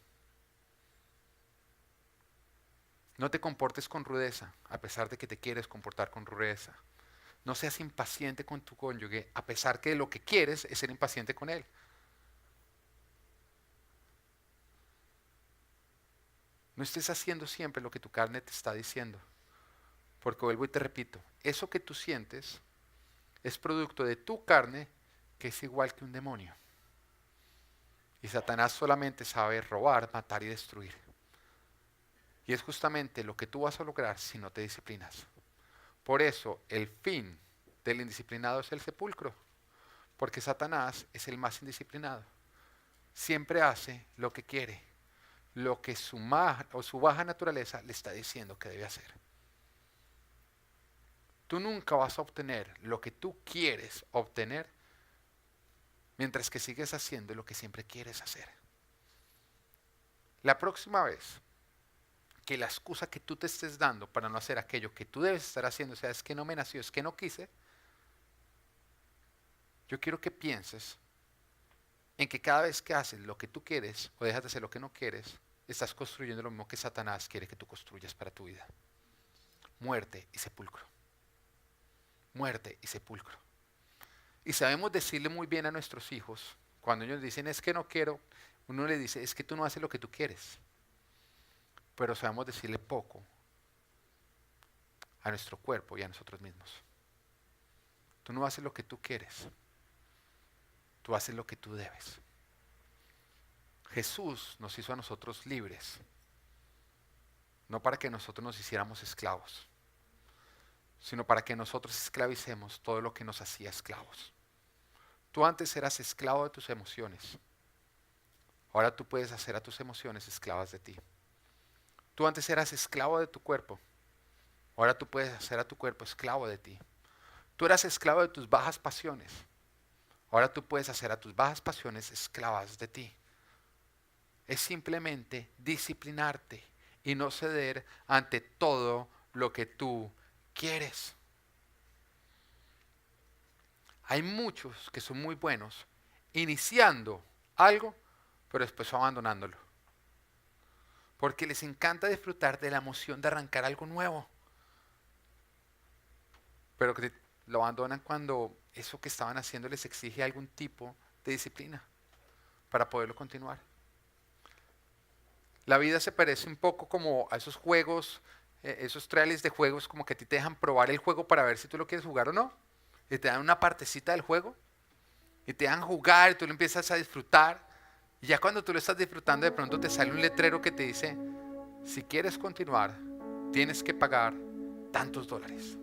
No te comportes con rudeza a pesar de que te quieres comportar con rudeza. No seas impaciente con tu cónyuge a pesar que lo que quieres es ser impaciente con él. No estés haciendo siempre lo que tu carne te está diciendo. Porque vuelvo y te repito, eso que tú sientes es producto de tu carne que es igual que un demonio. Y Satanás solamente sabe robar, matar y destruir. Y es justamente lo que tú vas a lograr si no te disciplinas. Por eso el fin del indisciplinado es el sepulcro. Porque Satanás es el más indisciplinado. Siempre hace lo que quiere, lo que su baja naturaleza le está diciendo que debe hacer. Tú nunca vas a obtener lo que tú quieres obtener mientras que sigues haciendo lo que siempre quieres hacer. La próxima vez que la excusa que tú te estés dando para no hacer aquello que tú debes estar haciendo, o sea, es que no me nació, es que no quise, yo quiero que pienses en que cada vez que haces lo que tú quieres o dejas de hacer lo que no quieres, estás construyendo lo mismo que Satanás quiere que tú construyas para tu vida. Muerte y sepulcro. Muerte y sepulcro. Y sabemos decirle muy bien a nuestros hijos, cuando ellos dicen es que no quiero, uno le dice es que tú no haces lo que tú quieres. Pero sabemos decirle poco a nuestro cuerpo y a nosotros mismos. Tú no haces lo que tú quieres, tú haces lo que tú debes. Jesús nos hizo a nosotros libres, no para que nosotros nos hiciéramos esclavos, sino para que nosotros esclavicemos todo lo que nos hacía esclavos. Tú antes eras esclavo de tus emociones, ahora tú puedes hacer a tus emociones esclavas de ti. Tú antes eras esclavo de tu cuerpo, ahora tú puedes hacer a tu cuerpo esclavo de ti. Tú eras esclavo de tus bajas pasiones, ahora tú puedes hacer a tus bajas pasiones esclavas de ti. Es simplemente disciplinarte y no ceder ante todo lo que tú quieres. Hay muchos que son muy buenos iniciando algo, pero después abandonándolo. Porque les encanta disfrutar de la emoción de arrancar algo nuevo. Pero que lo abandonan cuando eso que estaban haciendo les exige algún tipo de disciplina para poderlo continuar. La vida se parece un poco como a esos juegos esos trailers de juegos como que a ti te dejan probar el juego para ver si tú lo quieres jugar o no. Y te dan una partecita del juego y te dejan jugar y tú lo empiezas a disfrutar. Y ya cuando tú lo estás disfrutando, de pronto te sale un letrero que te dice: si quieres continuar, tienes que pagar tantos dólares.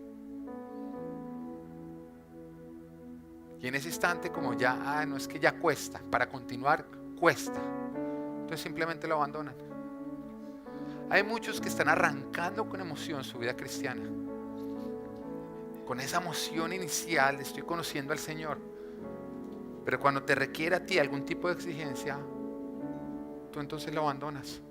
Y en ese instante, como ya, no es que ya cuesta, para continuar cuesta, entonces simplemente lo abandonan. Hay muchos que están arrancando con emoción su vida cristiana, con esa emoción inicial de estoy conociendo al Señor, pero cuando te requiere a ti algún tipo de exigencia, tú entonces lo abandonas.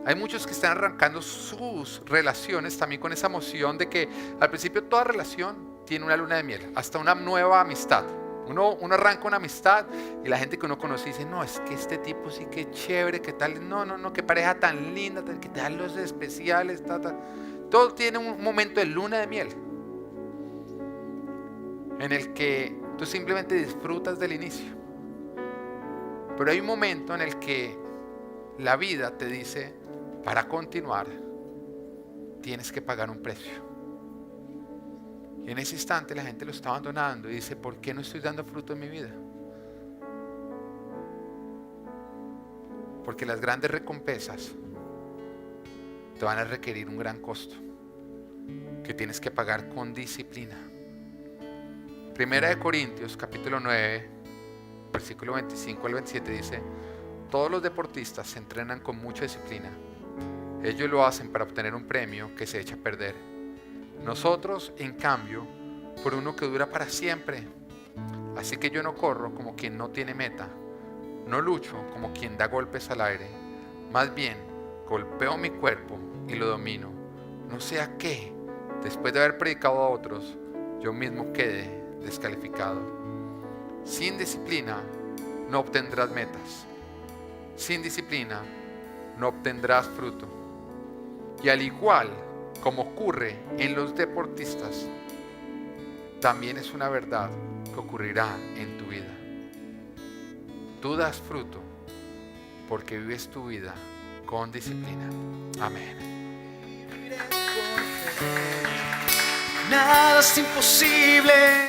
Hay muchos que están arrancando sus relaciones también con esa emoción de que al principio toda relación tiene una luna de miel, hasta una nueva amistad. Uno arranca una amistad y la gente que uno conoce dice: no, es que este tipo sí que chévere, que tal, no, qué pareja tan linda, que te dan los especiales, todo tiene un momento de luna de miel en el que tú simplemente disfrutas del inicio. Pero hay un momento en el que la vida te dice: para continuar tienes que pagar un precio. Y en ese instante la gente lo está abandonando y dice: ¿por qué no estoy dando fruto en mi vida? Porque las grandes recompensas te van a requerir un gran costo que tienes que pagar con disciplina. Primera de Corintios capítulo 9 versículo 25 al 27 dice: todos los deportistas se entrenan con mucha disciplina. Ellos lo hacen para obtener un premio que se echa a perder. Nosotros, en cambio, por uno que dura para siempre. Así que yo no corro como quien no tiene meta, no lucho como quien da golpes al aire. Más bien, golpeo mi cuerpo y lo domino, no sea que, después de haber predicado a otros, yo mismo quede descalificado. Sin disciplina no obtendrás metas. Sin disciplina no obtendrás fruto. Y al igual como ocurre en los deportistas, también es una verdad que ocurrirá en tu vida. Tú das fruto porque vives tu vida con disciplina. Amén. Nada es imposible.